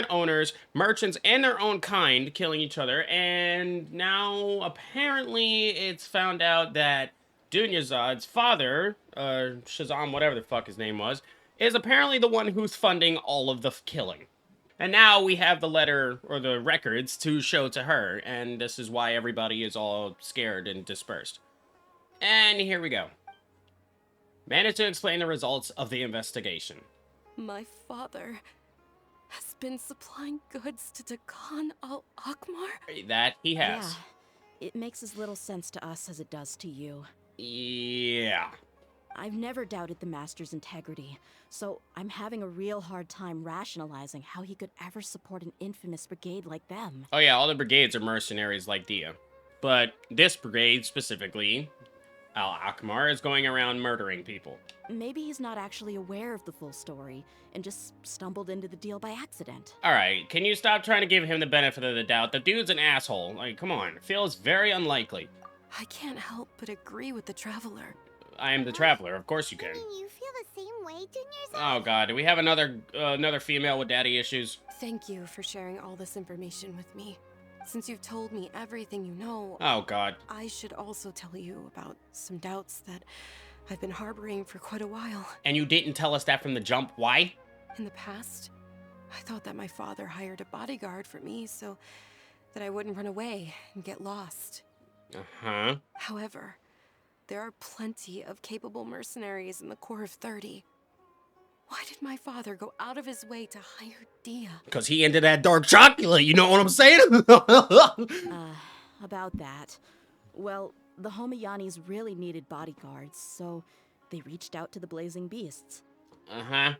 owners, merchants, and their own kind killing each other. And now apparently it's found out that Dunyarzad's father, Shazam, whatever the fuck his name was, is apparently the one who's funding all of the killing. And now we have the letter, or the records, to show to her, and this is why everybody is all scared and dispersed. And here we go. Managed to explain the results of the investigation. My father has been supplying goods to Dakan al-Akmar? That he has. Yeah, it makes as little sense to us as it does to you. Yeah. I've never doubted the Master's integrity, so I'm having a real hard time rationalizing how he could ever support an infamous brigade like them. Oh yeah, all the brigades are mercenaries like Dehya. But this brigade specifically, Al-Akmar, is going around murdering people. Maybe he's not actually aware of the full story and just stumbled into the deal by accident. Alright, can you stop trying to give him the benefit of the doubt? The dude's an asshole. Like, come on. It feels very unlikely. I can't help but agree with the Traveler. I am the Traveler, of course you I can. mean, you feel the same way, Dunyarzad? Oh god, do we have another female with daddy issues? Thank you for sharing all this information with me. Since you've told me everything you know, Oh god. I should also tell you about some doubts that I've been harboring for quite a while. And you didn't tell us that from the jump. Why? In the past, I thought that my father hired a bodyguard for me so that I wouldn't run away and get lost. Uh-huh. However, there are plenty of capable mercenaries in the Corps of 30. Why did my father go out of his way to hire Dehya? Because he into that dark chocolate, you know what I'm saying? About that. Well, the Homayanis really needed bodyguards, so they reached out to the Blazing Beasts. Uh-huh.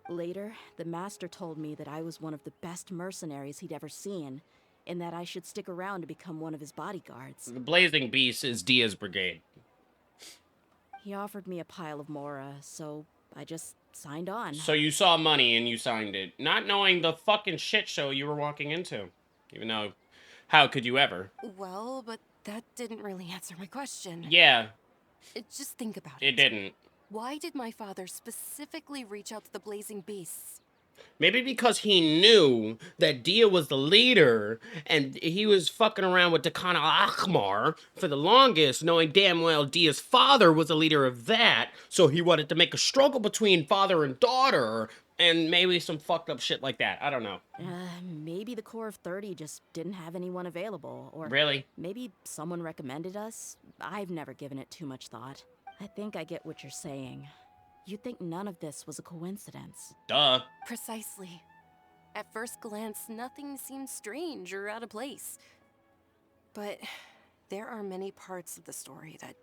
Later, the Master told me that I was one of the best mercenaries he'd ever seen, and that I should stick around to become one of his bodyguards. The Blazing Beast is Dehya's brigade. He offered me a pile of Mora, so I just signed on. So you saw money and you signed it, not knowing the fucking shit show you were walking into. Even though, how could you ever? Well, but that didn't really answer my question. Yeah, Just think about it. it didn't. Why did my father specifically reach out to the Blazing Beasts? Maybe because he knew that Dehya was the leader, and he was fucking around with Dakan al-Akmar for the longest, knowing damn well Dehya's father was the leader of that, so he wanted to make a struggle between father and daughter, and maybe some fucked up shit like that. I don't know. Maybe the Corps of 30 just didn't have anyone available, or Really? maybe someone recommended us. I've never given it too much thought. I think I get what you're saying. You'd think none of this was a coincidence. Duh. Precisely. At first glance, nothing seems strange or out of place. But there are many parts of the story that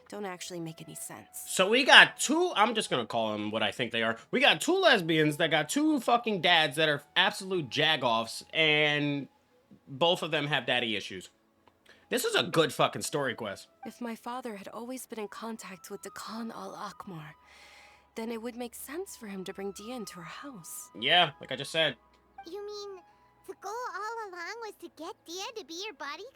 don't actually make any sense. So we got two, I'm just gonna call them what I think they are. We got two lesbians that got two fucking dads that are absolute jagoffs, and both of them have daddy issues. This is a good fucking story quest. If my father had always been in contact with Khan al-Akmar, then it would make sense for him to bring Dehya into our house. Yeah, like I just said. You mean the goal all along was to get Dehya to be your bodyguard?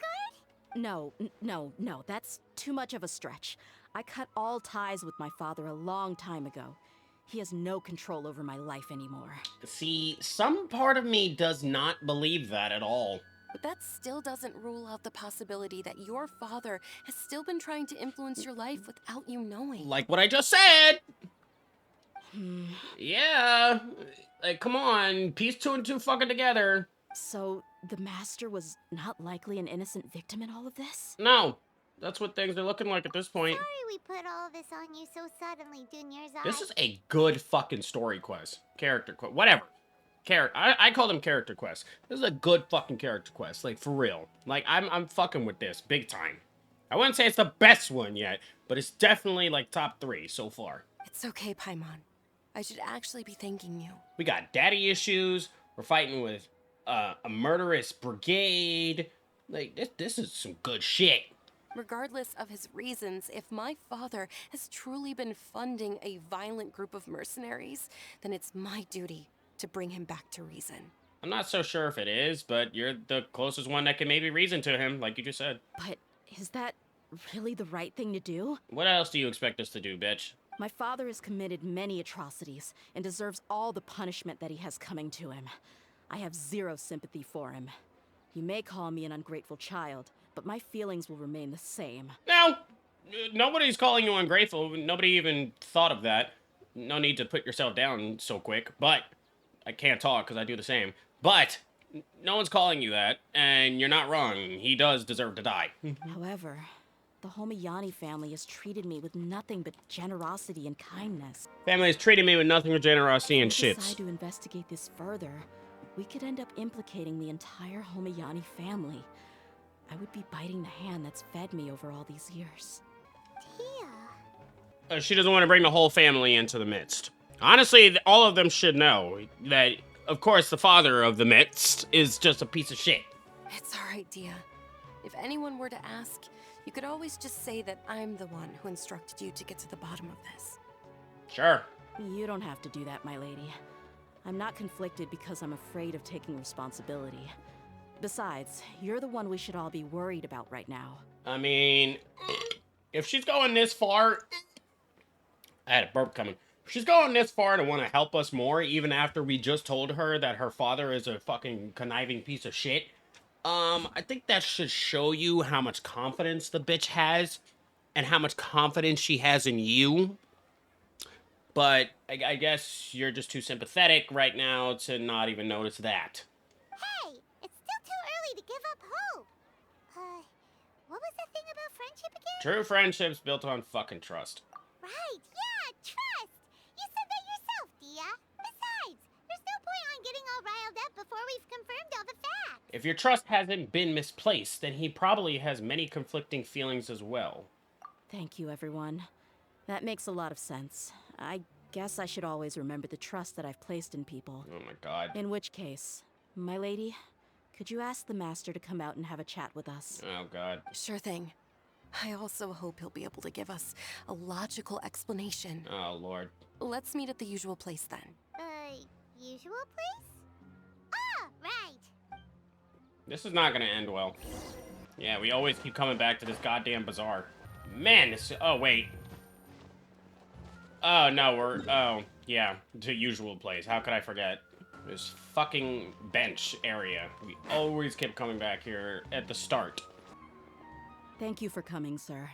No, that's too much of a stretch. I cut all ties with my father a long time ago. He has no control over my life anymore. See, some part of me does not believe that at all. But that still doesn't rule out the possibility that your father has still been trying to influence your life without you knowing. Like what I just said. Yeah. Like, come on. Piece two and two fucking together. So, the Master was not likely an innocent victim in all of this? No. That's what things are looking like at this point. Sorry we put all this on you so suddenly, Junior's eye. This is a good fucking story quest. Character quest. Whatever. I call them character quests. This is a good fucking character quest. Like, for real. Like, I'm fucking with this. Big time. I wouldn't say it's the best one yet, but it's definitely, like, top 3 so far. It's okay, Paimon. I should actually be thanking you. We got daddy issues. We're fighting with a murderous brigade. Like, this is some good shit. Regardless of his reasons, if my father has truly been funding a violent group of mercenaries, then it's my duty to bring him back to reason. I'm not so sure if it is, but you're the closest one that can maybe reason to him, like you just said. But is that really the right thing to do? What else do you expect us to do, bitch? My father has committed many atrocities and deserves all the punishment that he has coming to him. I have zero sympathy for him. You may call me an ungrateful child, but my feelings will remain the same. No! Nobody's calling you ungrateful. Nobody even thought of that. No need to put yourself down so quick, but... I can't talk because I do the same. But, no one's calling you that, and you're not wrong. He does deserve to die. However, the Homayani family has treated me with nothing but generosity and kindness. Family has treated me with nothing but generosity and If we shits. decide to investigate this further, we could end up implicating the entire Homayani family. I would be biting the hand that's fed me over all these years. Dehya. She doesn't want to bring the whole family into the midst. Honestly, all of them should know that, of course, the father of the midst is just a piece of shit. It's alright, Dehya. If anyone were to ask, you could always just say that I'm the one who instructed you to get to the bottom of this. Sure. You don't have to do that, my lady. I'm not conflicted because I'm afraid of taking responsibility. Besides, you're the one we should all be worried about right now. I mean, if she's going this far... I had a burp coming. If she's going this far to want to help us more, even after we just told her that her father is a fucking conniving piece of shit, I think that should show you how much confidence the bitch has, and how much confidence she has in you. But I guess you're just too sympathetic right now to not even notice that. Hey, it's still too early to give up hope. What was that thing about friendship again? True friendship's built on fucking trust. Right, yeah, trust. You said that yourself, Dehya. Besides, there's no point on getting all riled up before we've confirmed all the facts. If your trust hasn't been misplaced, then he probably has many conflicting feelings as well. Thank you, everyone. That makes a lot of sense. I guess I should always remember the trust that I've placed in people. Oh my god. In which case, my lady, could you ask the Master to come out and have a chat with us? Oh god. Sure thing. I also hope he'll be able to give us a logical explanation. Oh lord. Let's meet at the usual place then. Usual place? Ah, right. This is not gonna end well. Yeah, we always keep coming back to this goddamn bazaar. Man, this... Oh, wait. Oh, no, oh, yeah, the usual place. How could I forget? This fucking bench area. We always kept coming back here at the start. Thank you for coming, sir.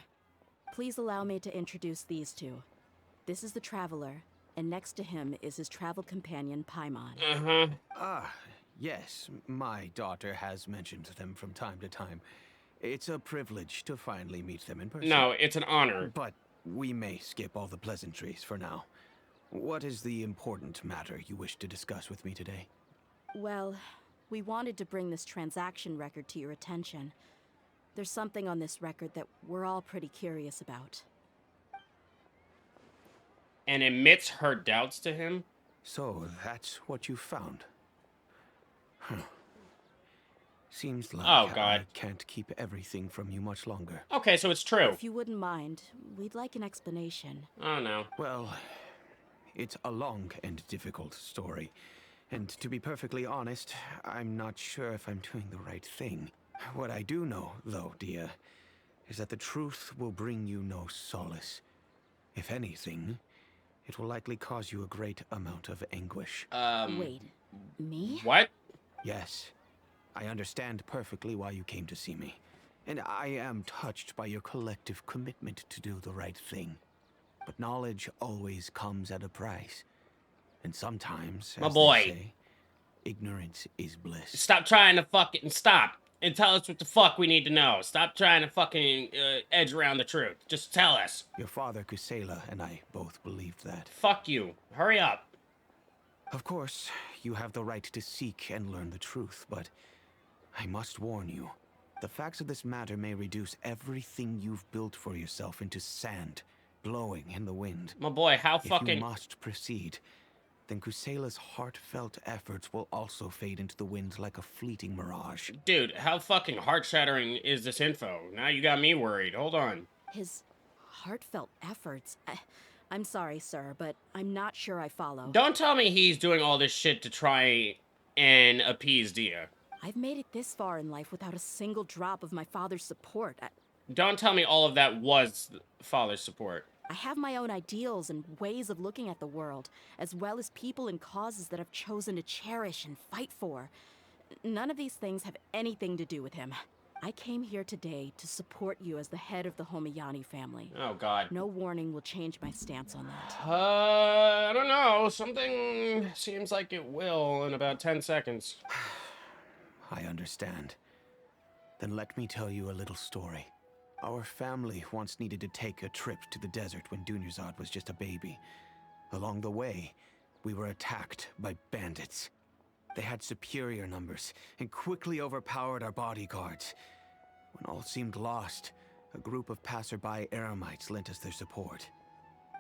Please allow me to introduce these two. This is the Traveler, and next to him is his travel companion, Paimon. Uh-huh. Ah, yes, my daughter has mentioned them from time to time. It's a privilege to finally meet them in person. No, it's an honor. But we may skip all the pleasantries for now. What is the important matter you wish to discuss with me today? Well, we wanted to bring this transaction record to your attention. There's something on this record that we're all pretty curious about. And admits her doubts to him. So, that's what you found. Huh. Seems like Oh, God. I can't keep everything from you much longer. Okay, so it's true. If you wouldn't mind, we'd like an explanation. Oh, no. Well, it's a long and difficult story. And to be perfectly honest, I'm not sure if I'm doing the right thing. What I do know, though, Dehya, is that the truth will bring you no solace. If anything, it will likely cause you a great amount of anguish. Wait, me? What? Yes, I understand perfectly why you came to see me. And I am touched by your collective commitment to do the right thing. But knowledge always comes at a price. And sometimes, My as boy. they say, ignorance is bliss. Stop trying to fucking stop and tell us what the fuck we need to know. Stop trying to fucking edge around the truth. Just tell us. Your father, Kusela, and I both believed that. Fuck you. Hurry up. Of course, you have the right to seek and learn the truth, but I must warn you. The facts of this matter may reduce everything you've built for yourself into sand, blowing in the wind. My boy, how If fucking... you must proceed, then Kusela's heartfelt efforts will also fade into the wind like a fleeting mirage. Dude, how fucking heart-shattering is this info? Now you got me worried. Hold on. His heartfelt efforts. I'm sorry, sir, but I'm not sure I follow. Don't tell me he's doing all this shit to try and appease Dehya. I've made it this far in life without a single drop of my father's support. Don't tell me all of that was father's support. I have my own ideals and ways of looking at the world, as well as people and causes that I've chosen to cherish and fight for. None of these things have anything to do with him. I came here today to support you as the head of the Homayani family. Oh, God. No warning will change my stance on that. I don't know. Something seems like it will in about 10 seconds. I understand. Then let me tell you a little story. Our family once needed to take a trip to the desert when Dunyarzad was just a baby. Along the way, we were attacked by bandits. They had superior numbers and quickly overpowered our bodyguards. When all seemed lost, a group of passerby Eremites lent us their support.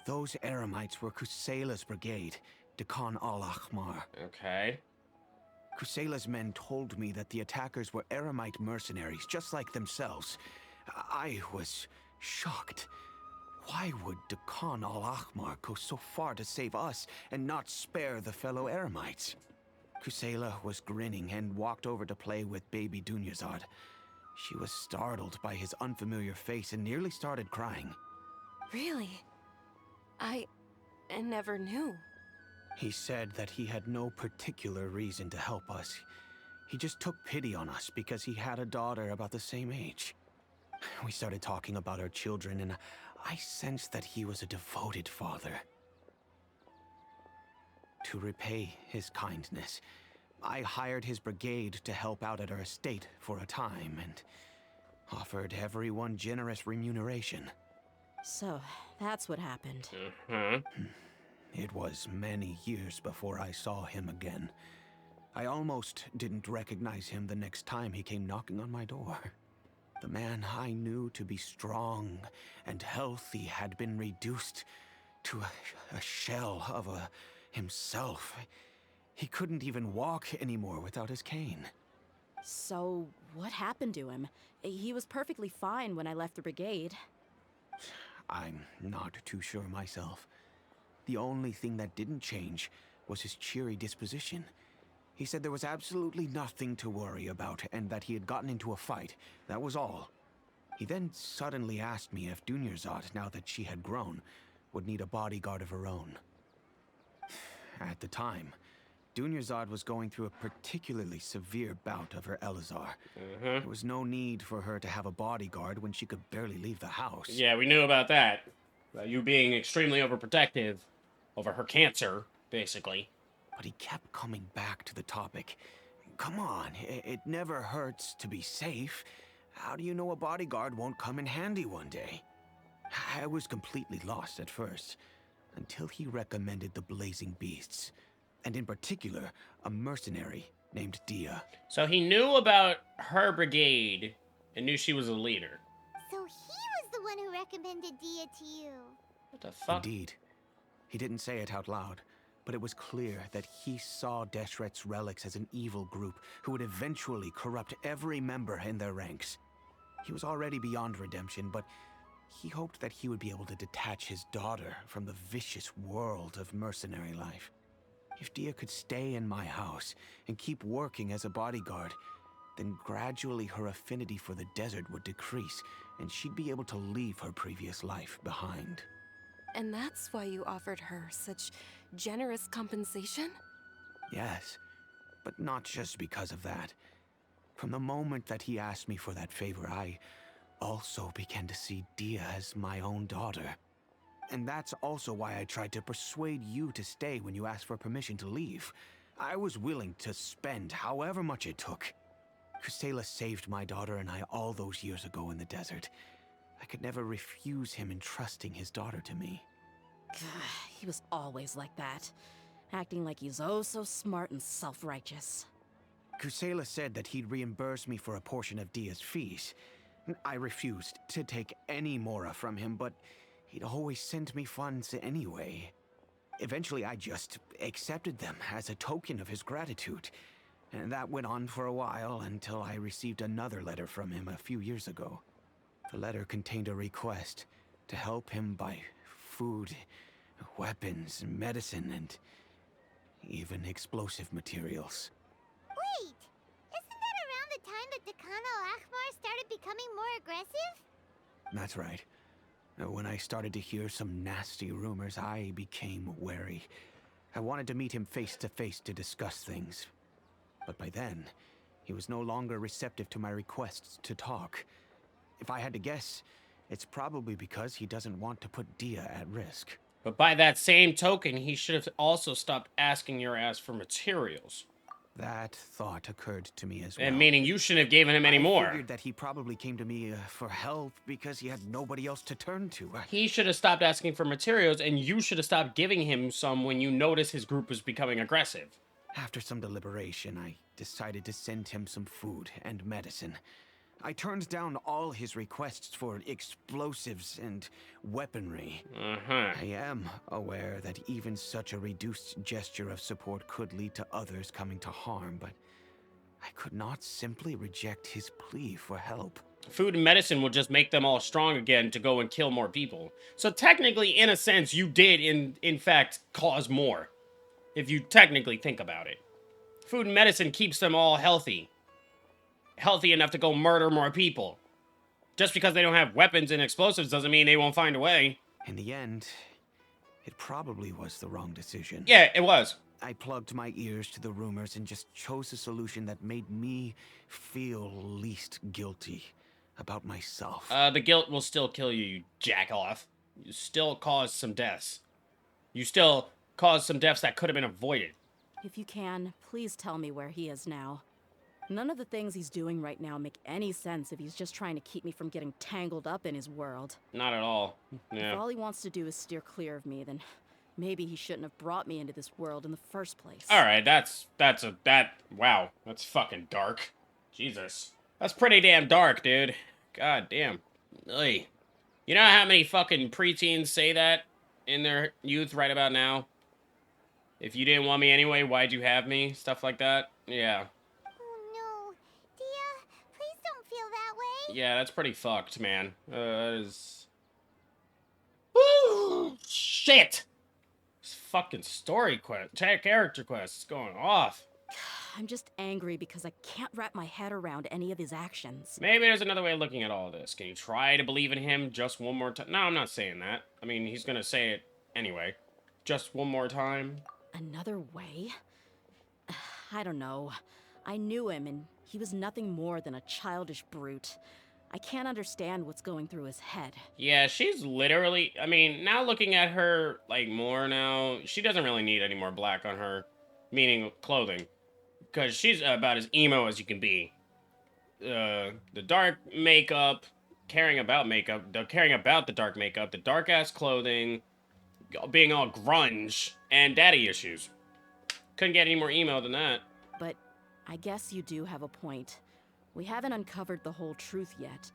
Those Eremites were Kusela's brigade, Dehya al-Ahmar. Okay. Kusela's men told me that the attackers were Eremite mercenaries, just like themselves. I was shocked. Why would Dehya al-Ahmar go so far to save us and not spare the fellow Eremites? Kusela was grinning and walked over to play with baby Dunyarzad. She was startled by his unfamiliar face and nearly started crying. Really? I never knew. He said that he had no particular reason to help us. He just took pity on us because he had a daughter about the same age. We started talking about our children, and I sensed that he was a devoted father. To repay his kindness, I hired his brigade to help out at our estate for a time, and offered everyone generous remuneration. So, that's what happened. It was many years before I saw him again. I almost didn't recognize him the next time he came knocking on my door. The man I knew to be strong and healthy had been reduced to a shell of himself. He couldn't even walk anymore without his cane. So, what happened to him? He was perfectly fine when I left the brigade. I'm not too sure myself. The only thing that didn't change was his cheery disposition. He said there was absolutely nothing to worry about and that he had gotten into a fight. That was all. He then suddenly asked me if Dunyarzad, now that she had grown, would need a bodyguard of her own. At the time, Dunyarzad was going through a particularly severe bout of her Elazar. There was no need for her to have a bodyguard when she could barely leave the house. Yeah, we knew about that. About you being extremely overprotective over her cancer, basically. But he kept coming back to the topic. Come on, it never hurts to be safe. How do you know a bodyguard won't come in handy one day? I was completely lost at first, until he recommended the Blazing Beasts, and in particular, a mercenary named Dehya. So he knew about her brigade and knew she was a leader. So he was the one who recommended Dia to you. What the fuck? Indeed. He didn't say it out loud, but it was clear that he saw Deshret's relics as an evil group who would eventually corrupt every member in their ranks. He was already beyond redemption, but he hoped that he would be able to detach his daughter from the vicious world of mercenary life. If Dehya could stay in my house and keep working as a bodyguard, then gradually her affinity for the desert would decrease, and she'd be able to leave her previous life behind. And that's why you offered her such generous compensation? Yes, but not just because of that. From the moment that he asked me for that favor, I also began to see Dehya as my own daughter. And that's also why I tried to persuade you to stay when you asked for permission to leave. I was willing to spend however much it took. Kusela saved my daughter and I all those years ago in the desert. I could never refuse him entrusting his daughter to me. He was always like that, acting like he's oh so smart and self-righteous. Kusela said that he'd reimburse me for a portion of Dehya's fees. I refused to take any Mora from him, but he'd always send me funds anyway. Eventually, I just accepted them as a token of his gratitude. And that went on for a while until I received another letter from him a few years ago. The letter contained a request to help him buy food, weapons, medicine, and even explosive materials. Wait, isn't that around the time that Dekan al-Akhmar started becoming more aggressive? That's right. When I started to hear some nasty rumors, I became wary. I wanted to meet him face to face to discuss things. But by then, he was no longer receptive to my requests to talk. If I had to guess, it's probably because he doesn't want to put Dehya at risk. But by that same token, he should have also stopped asking your ass for materials. That thought occurred to me as well. And meaning you shouldn't have given him any more. I figured that he probably came to me for help because he had nobody else to turn to. He should have stopped asking for materials, and you should have stopped giving him some when you noticed his group was becoming aggressive. After some deliberation, I decided to send him some food and medicine. I turned down all his requests for explosives and weaponry. I am aware that even such a reduced gesture of support could lead to others coming to harm, but I could not simply reject his plea for help. Food and medicine will just make them all strong again to go and kill more people. So technically, in a sense, you did, in fact, cause more. If you technically think about it. Food and medicine keeps them all healthy. Healthy enough to go murder more people. Just because they don't have weapons and explosives doesn't mean they won't find a way. In the end, it probably was the wrong decision. Yeah, it was. I plugged my ears to the rumors and just chose a solution that made me feel least guilty about myself. The guilt will still kill you, you jack-off. You still caused some deaths. You still caused some deaths that could have been avoided. If you can, please tell me where he is now. None of the things he's doing right now make any sense if he's just trying to keep me from getting tangled up in his world. Not at all. Yeah. If all he wants to do is steer clear of me, then maybe he shouldn't have brought me into this world in the first place. Alright, wow, that's fucking dark. Jesus. That's pretty damn dark, dude. God damn. Ugh. You know how many fucking preteens say that in their youth right about now? If you didn't want me anyway, why'd you have me? Stuff like that. Yeah. Oh no. Dia, please don't feel that way. Yeah, that's pretty fucked, man. That is... Woo! Shit! This fucking story quest, character quest is going off. I'm just angry because I can't wrap my head around any of his actions. Maybe there's another way of looking at all of this. Can you try to believe in him just one more time? No, I'm not saying that. I mean, he's gonna say it anyway. Just one more time. Another way? I don't know. I knew him, and he was nothing more than a childish brute. I can't understand what's going through his head. Yeah, she's literally... I mean, now looking at her, like, more now, she doesn't really need any more black on her. Meaning clothing. Because she's about as emo as you can be. The dark makeup, caring about makeup, the caring about the dark makeup, the dark ass clothing, being all grunge, and daddy issues. Couldn't get any more emo than that. But I guess you do have a point. We haven't uncovered the whole truth yet.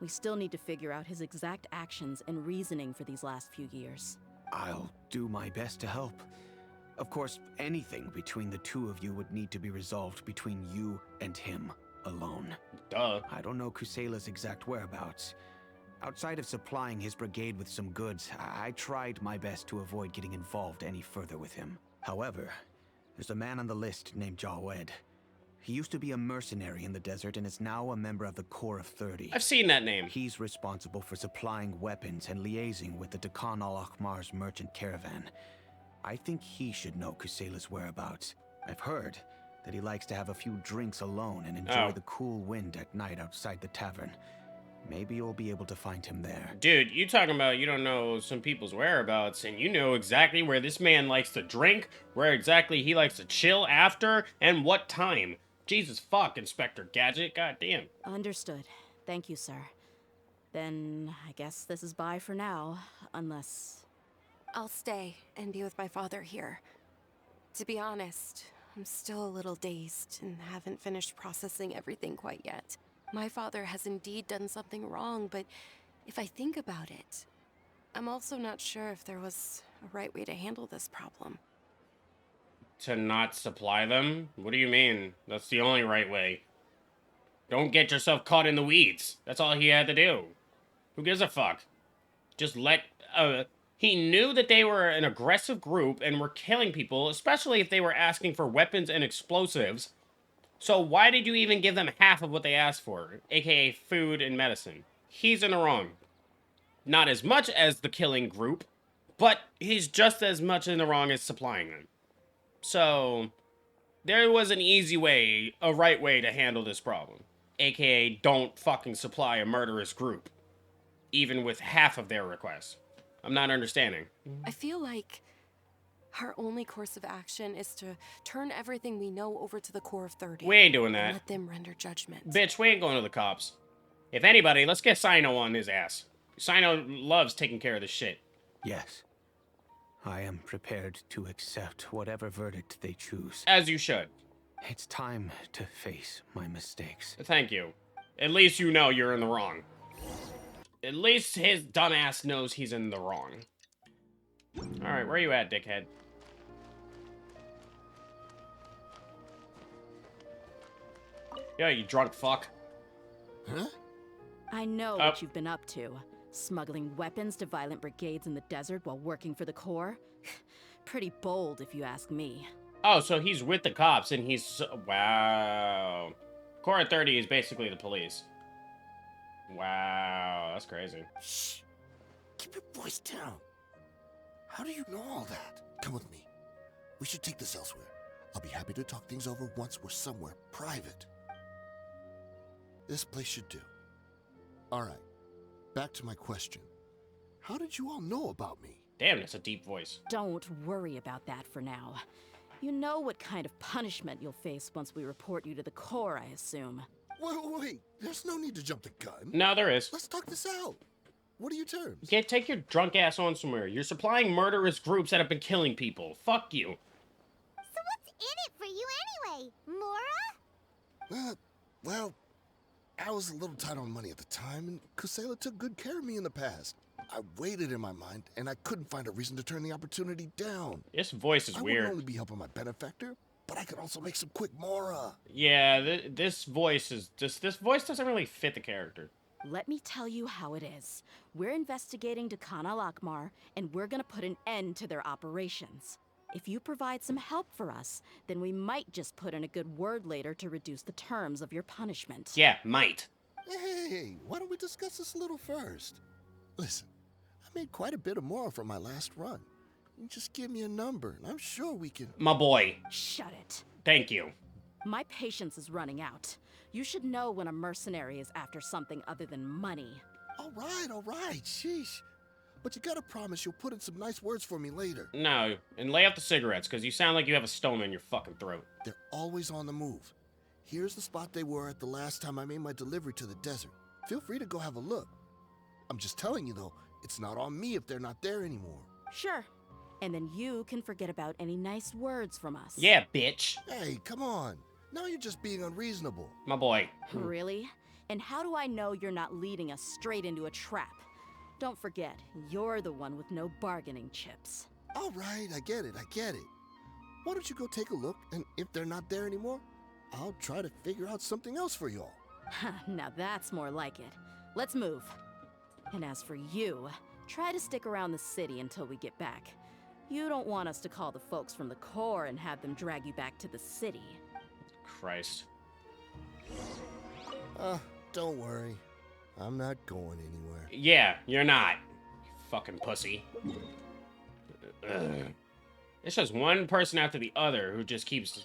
We still need to figure out his exact actions and reasoning for these last few years. I'll do my best to help. Of course, anything between the two of you would need to be resolved between you and him alone. Duh. I don't know Kusela's exact whereabouts. Outside of supplying his brigade with some goods, I tried my best to avoid getting involved any further with him. However, there's a man on the list named Jawed. He used to be a mercenary in the desert and is now a member of the Corps of 30. I've seen that name. He's responsible for supplying weapons and liaising with the Dakan al-Akhmar's merchant caravan. I think he should know Kusela's whereabouts. I've heard that he likes to have a few drinks alone and enjoy the cool wind at night outside the tavern. Maybe you'll be able to find him there. Dude, you talking about you don't know some people's whereabouts, and you know exactly where this man likes to drink, where exactly he likes to chill after, and what time. Jesus fuck, Inspector Gadget, goddamn. Understood. Thank you, sir. Then I guess this is bye for now, unless... I'll stay and be with my father here. To be honest, I'm still a little dazed and haven't finished processing everything quite yet. My father has indeed done something wrong, but if I think about it, I'm also not sure if there was a right way to handle this problem. To not supply them? What do you mean? That's the only right way. Don't get yourself caught in the weeds. That's all he had to do. Who gives a fuck? Just let... He knew that they were an aggressive group and were killing people, especially if they were asking for weapons and explosives. So why did you even give them half of what they asked for, aka food and medicine? He's in the wrong. Not as much as the killing group, but he's just as much in the wrong as supplying them. So, there was an easy way, a right way to handle this problem. AKA, don't fucking supply a murderous group. Even with half of their requests. I'm not understanding. I feel like our only course of action is to turn everything we know over to the Corps of 30. We ain't doing and that. let them render judgment. Bitch, we ain't going to the cops. If anybody, let's get Sino on his ass. Sino loves taking care of this shit. Yes. I am prepared to accept whatever verdict they choose. As you should. It's time to face my mistakes. Thank you. At least you know you're in the wrong. At least his dumbass knows he's in the wrong. Alright, where you at, dickhead? Yo, you drunk fuck. Huh? I know what you've been up to. Smuggling weapons to violent brigades in the desert while working for the Corps? Pretty bold, if you ask me. Oh, so he's with the cops and he's... Wow. Corps 30 is basically the police. Wow, that's crazy. Shh. Keep your voice down. How do you know all that? Come with me. We should take this elsewhere. I'll be happy to talk things over once we're somewhere private. This place should do. All right. Back to my question. How did you all know about me? Damn, that's a deep voice. Don't worry about that for now. You know what kind of punishment you'll face once we report you to the Corps, I assume. Wait. There's no need to jump the gun. No, there is. Let's talk this out. What are your terms? Take your drunk ass on somewhere. You're supplying murderous groups that have been killing people. Fuck you. So what's in it for you anyway, Mora? Well, I was a little tight on money at the time, and Kusela took good care of me in the past. I waited in my mind, and I couldn't find a reason to turn the opportunity down. This voice is I weird. wouldn't only be helping my benefactor, but I could also make some quick Mora. Yeah, this voice is just... This voice doesn't really fit the character. Let me tell you how it is. We're investigating Dakan al-Akhmar, and we're gonna put an end to their operations. If you provide some help for us, then we might just put in a good word later to reduce the terms of your punishment. Yeah, might. Hey, why don't we discuss this a little first? Listen, I made quite a bit of Mora from my last run. You just give me a number, and I'm sure we can... My boy. Shut it. Thank you. My patience is running out. You should know when a mercenary is after something other than money. All right, sheesh. But you gotta promise you'll put in some nice words for me later. No, and lay off the cigarettes, because you sound like you have a stone in your fucking throat. They're always on the move. Here's the spot they were at the last time I made my delivery to the desert. Feel free to go have a look. I'm just telling you, though, it's not on me if they're not there anymore. Sure. And then you can forget about any nice words from us. Yeah, bitch. Hey, come on. Now you're just being unreasonable. My boy. Really? And how do I know you're not leading us straight into a trap? Don't forget, you're the one with no bargaining chips. All right, I get it. Why don't you go take a look, and if they're not there anymore, I'll try to figure out something else for y'all. Now that's more like it. Let's move. And as for you, try to stick around the city until we get back. You don't want us to call the folks from the Corps and have them drag you back to the city. Christ. Don't worry. I'm not going anywhere. Yeah, you're not. You fucking pussy. Ugh. It's just one person after the other who just keeps...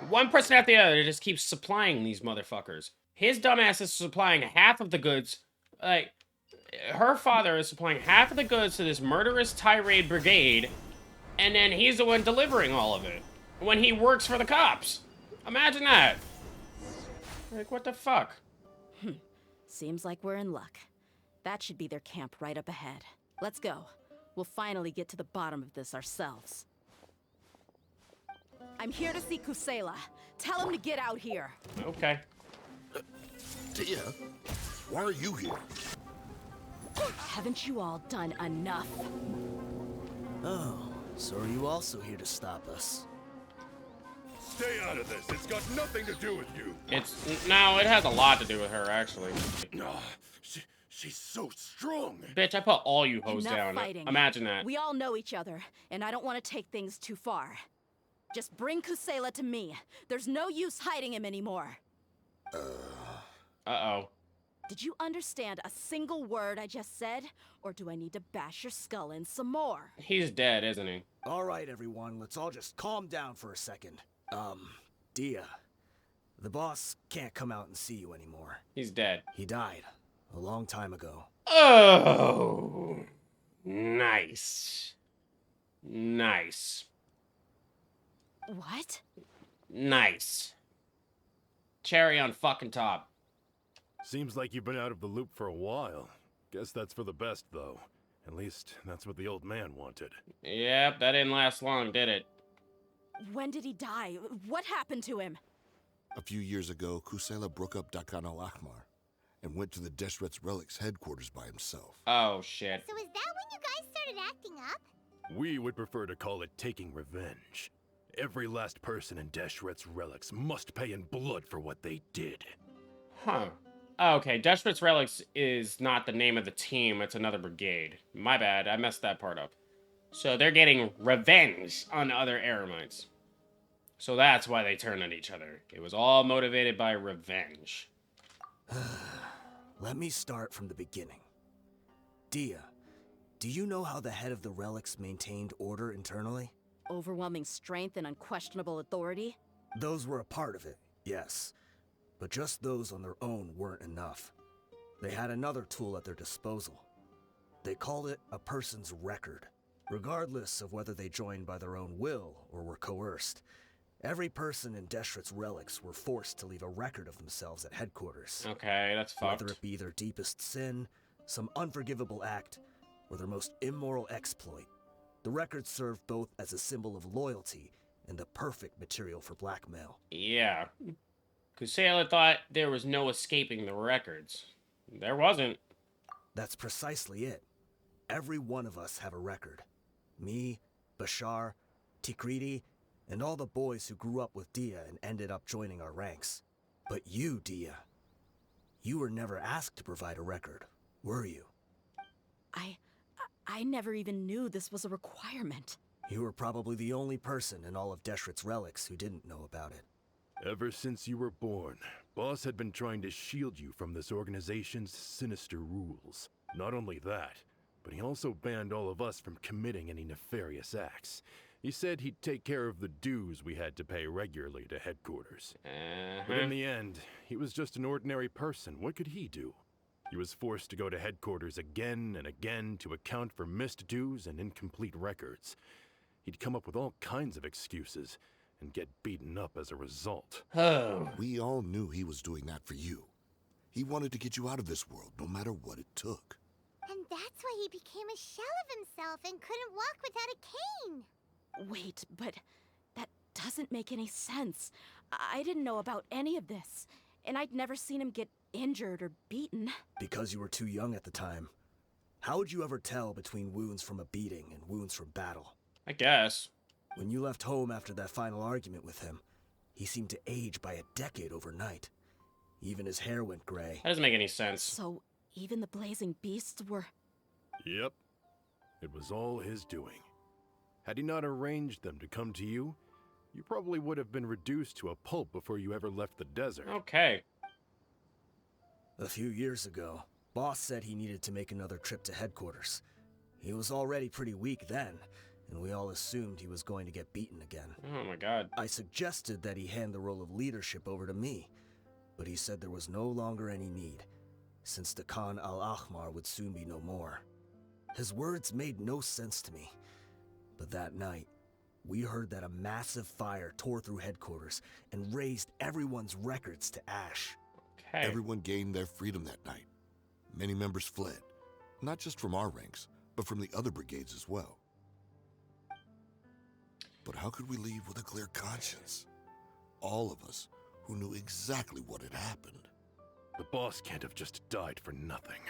One person after the other just keeps supplying these motherfuckers. His dumbass is supplying half of the goods. Like, her father is supplying half of the goods to this murderous tirade brigade, and then he's the one delivering all of it when he works for the cops. Imagine that. Like, what the fuck? Seems like we're in luck. That should be their camp right up ahead. Let's go. We'll finally get to the bottom of this ourselves. I'm here to see Kusela. Tell him to get out here. Okay. Dehya, why are you here? Haven't you all done enough? Oh, so are you also here to stop us? Stay out of this. It's got nothing to do with you. No, it has a lot to do with her, actually. No, she's so strong. Bitch, I put all you hoes Enough down. fighting. Imagine that. We all know each other, and I don't want to take things too far. Just bring Kusela to me. There's no use hiding him anymore. Uh-oh. Did you understand a single word I just said? Or do I need to bash your skull in some more? He's dead, isn't he? All right, everyone, let's all just calm down for a second. Dehya, the boss can't come out and see you anymore. He's dead. He died a long time ago. Oh. Nice. Nice. What? Nice. Cherry on fucking top. Seems like you've been out of the loop for a while. Guess that's for the best, though. At least, that's what the old man wanted. Yep, that didn't last long, did it? When did he die? What happened to him? A few years ago, Kusela broke up Dakan al-Ahmar and went to the Deshret's Relics headquarters by himself. Oh, shit. So is that when you guys started acting up? We would prefer to call it taking revenge. Every last person in Deshret's Relics must pay in blood for what they did. Huh. Okay, Deshret's Relics is not the name of the team, it's another brigade. My bad, I messed that part up. So they're getting revenge on other Eremites. So that's why they turned on each other. It was all motivated by revenge. Let me start from the beginning. Dehya, do you know how the head of the Relics maintained order internally? Overwhelming strength and unquestionable authority? Those were a part of it, yes. But just those on their own weren't enough. They had another tool at their disposal. They called it a person's record. Regardless of whether they joined by their own will or were coerced, every person in Deshret's Relics were forced to leave a record of themselves at headquarters. Okay, that's fucked. Whether it be their deepest sin, some unforgivable act, or their most immoral exploit, the record served both as a symbol of loyalty and the perfect material for blackmail. Yeah. Kusela thought there was no escaping the records. There wasn't. That's precisely it. Every one of us have a record. Me, Bashar, Tikriti, and all the boys who grew up with Dehya and ended up joining our ranks. But you, Dehya, you were never asked to provide a record, were you? I never even knew this was a requirement. You were probably the only person in all of Deshret's Relics who didn't know about it. Ever since you were born, Boss had been trying to shield you from this organization's sinister rules. Not only that, but he also banned all of us from committing any nefarious acts. He said he'd take care of the dues we had to pay regularly to headquarters. But in the end, he was just an ordinary person. What could he do? He was forced to go to headquarters again and again to account for missed dues and incomplete records. He'd come up with all kinds of excuses and get beaten up as a result. Oh. We all knew he was doing that for you. He wanted to get you out of this world, no matter what it took. And that's why he became a shell of himself and couldn't walk without a cane. Wait, but that doesn't make any sense. I didn't know about any of this, and I'd never seen him get injured or beaten. Because you were too young at the time. How would you ever tell between wounds from a beating and wounds from battle? I guess. When you left home after that final argument with him, he seemed to age by a decade overnight. Even his hair went gray. That doesn't make any sense. So, even the blazing beasts were... Yep. It was all his doing. Had he not arranged them to come to you, you probably would have been reduced to a pulp before you ever left the desert. Okay. A few years ago, Boss said he needed to make another trip to headquarters. He was already pretty weak then, and we all assumed he was going to get beaten again. Oh my god. I suggested that he hand the role of leadership over to me, but he said there was no longer any need, since the Khan al-Ahmar would soon be no more. His words made no sense to me, but that night, we heard that a massive fire tore through headquarters and razed everyone's records to ash. Okay. Everyone gained their freedom that night. Many members fled, not just from our ranks, but from the other brigades as well. But how could we leave with a clear conscience? All of us who knew exactly what had happened. The boss can't have just died for nothing.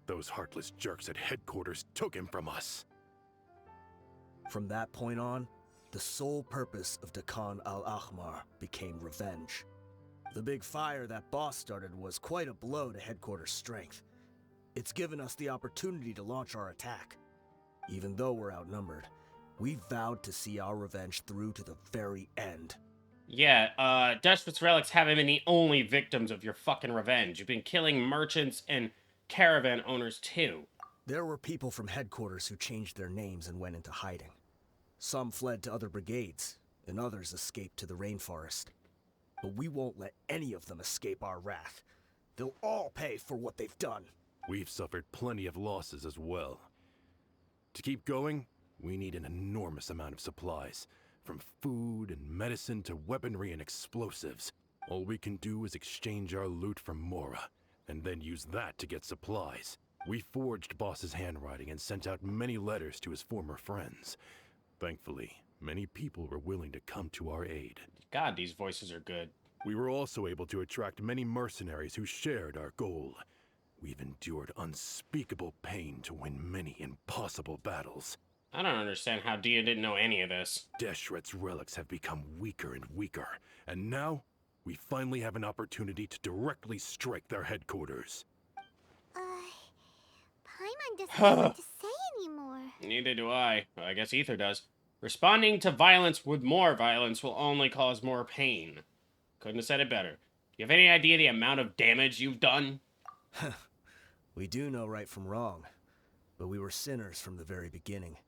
Those heartless jerks at headquarters took him from us. From that point on, the sole purpose of the Khan al-Ahmar became revenge. The big fire that Boss started was quite a blow to headquarters' strength. It's given us the opportunity to launch our attack. Even though we're outnumbered, we vowed to see our revenge through to the very end. Yeah, Deshret's relics haven't been the only victims of your fucking revenge. You've been killing merchants and caravan owners too. There were people from headquarters who changed their names and went into hiding. Some fled to other brigades, and others escaped to the rainforest. But we won't let any of them escape our wrath. They'll all pay for what they've done. We've suffered plenty of losses as well. To keep going, we need an enormous amount of supplies, from food and medicine to weaponry and explosives. All we can do is exchange our loot from Mora, and then use that to get supplies. We forged Boss's handwriting and sent out many letters to his former friends. Thankfully, many people were willing to come to our aid. God, these voices are good. We were also able to attract many mercenaries who shared our goal. We've endured unspeakable pain to win many impossible battles. I don't understand how Dehya didn't know any of this. Deshret's relics have become weaker and weaker, and now we finally have an opportunity to directly strike their headquarters. Paimon doesn't know what to say anymore. Neither do I. Well, I guess Ether does. Responding to violence with more violence will only cause more pain. Couldn't have said it better. Do you have any idea the amount of damage you've done? We do know right from wrong, but we were sinners from the very beginning.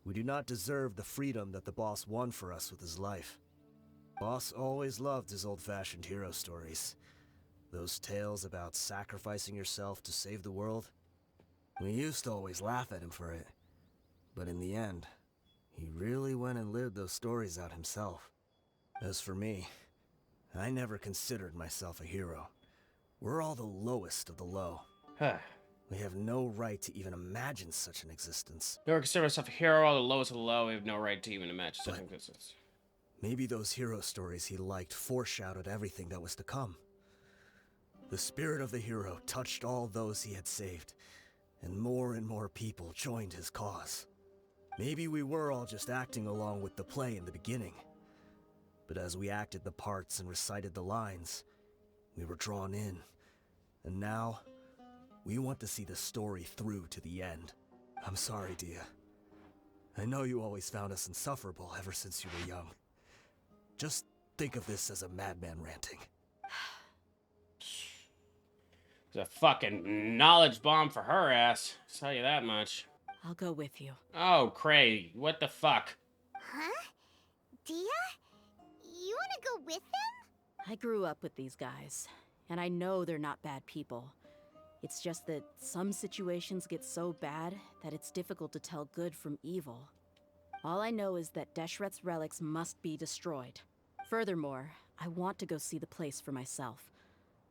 We do not deserve the freedom that the boss won for us with his life. Boss always loved his old-fashioned hero stories. Those tales about sacrificing yourself to save the world. We used to always laugh at him for it. But in the end, he really went and lived those stories out himself. As for me, I never considered myself a hero. We're all the lowest of the low. We have no right to even imagine such an existence. Never consider myself a hero, the lowest of the low. We have no right to even imagine such an existence. Maybe those hero stories he liked foreshadowed everything that was to come. The spirit of the hero touched all those he had saved, and more people joined his cause. Maybe we were all just acting along with the play in the beginning. But as we acted the parts and recited the lines, we were drawn in. And now, we want to see the story through to the end. I'm sorry, Dehya. I know you always found us insufferable ever since you were young. Just think of this as a madman ranting. It's a fucking knowledge bomb for her ass. I'll tell you that much. I'll go with you. Oh, Cray, what the fuck? Huh? Dehya? You wanna go with them? I grew up with these guys, and I know they're not bad people. It's just that some situations get so bad that it's difficult to tell good from evil. All I know is that Deshret's relics must be destroyed. Furthermore, I want to go see the place for myself.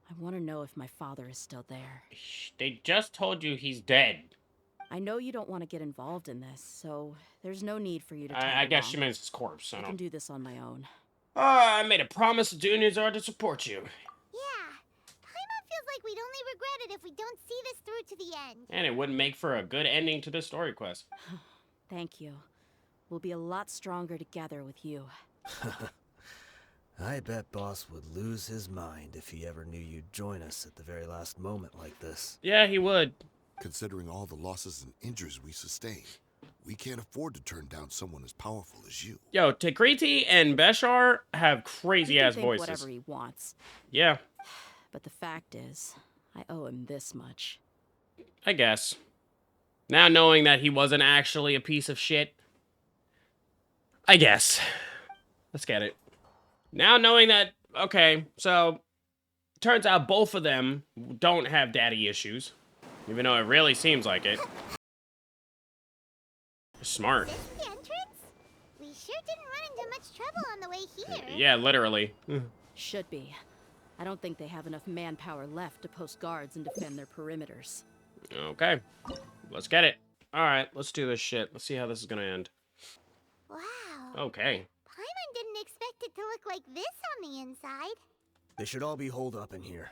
I want to know if my father is still there. Shh, they just told you he's dead. I know you don't want to get involved in this, so there's no need for you to tag I guess along. she means his corpse. I can do this on my own. I made a promise to do Newsar to support you. Yeah. Paimon feels like we'd only regret it if we don't see this through to the end. And it wouldn't make for a good ending to this story quest. Thank you. We'll be a lot stronger together with you. I bet Boss would lose his mind if he ever knew you'd join us at the very last moment like this. Yeah, he would. Considering all the losses and injuries we sustained, we can't afford to turn down someone as powerful as you. Yo, Tekriti and Beshar have crazy ass He can think voices. whatever he wants. Yeah, But the fact is, I owe him this much. I guess. Now knowing that he wasn't actually a piece of shit, I guess. Let's get it. Now knowing that, okay, so turns out both of them don't have daddy issues, even though it really seems like it. Smart. Is this the entrance? We sure didn't run into much trouble on the way here. Yeah, literally. Should be. I don't think they have enough manpower left to post guards and defend their perimeters. Okay, let's get it. All right, let's do this shit. Let's see how this is gonna end. Wow. Okay. Paimon didn't expect it to look like this on the inside. They should all be holed up in here.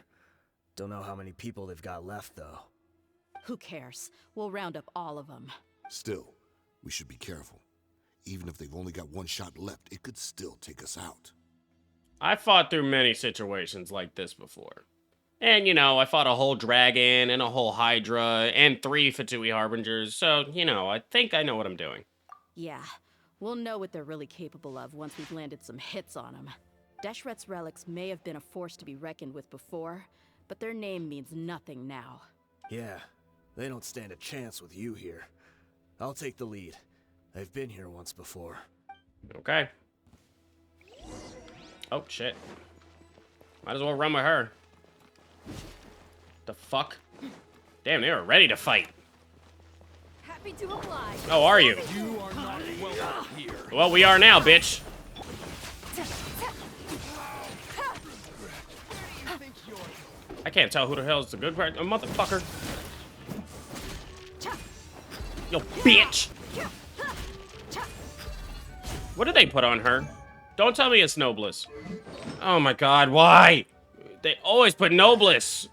Don't know how many people they've got left, though. Who cares? We'll round up all of them. Still, we should be careful. Even if they've only got one shot left, it could still take us out. I fought through many situations like this before. And, you know, I fought a whole dragon and a whole hydra and 3 Fatui harbingers, so, you know, I think I know what I'm doing. Yeah, we'll know what they're really capable of once we've landed some hits on them. Deshret's relics may have been a force to be reckoned with before, but their name means nothing now. Yeah, they don't stand a chance with you here. I'll take the lead. I've been here once before. Okay. Oh, shit. Might as well run with her. The fuck? Damn, they were ready to fight. Happy to oblige. Oh, are you? You are not welcome here. Well, we are now, bitch. I can't tell who the hell is the good part. Motherfucker. Yo, bitch. What did they put on her? Don't tell me it's Noblesse. Oh my god, why? They always put Noblesse.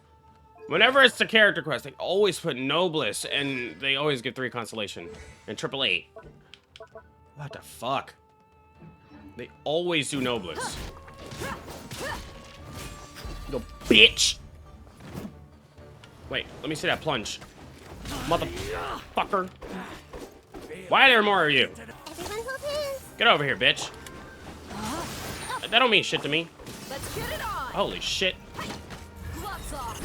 Whenever it's the character quest, they always put Noblesse, and they always give 3 consolation and AAA. What the fuck? They always do Noblesse. Yo, bitch. Wait, let me see that plunge. Motherfucker. Why are there more of you? Everyone hold hands. Get over here, bitch. That don't mean shit to me. Let's get it on. Holy shit. Gloves off.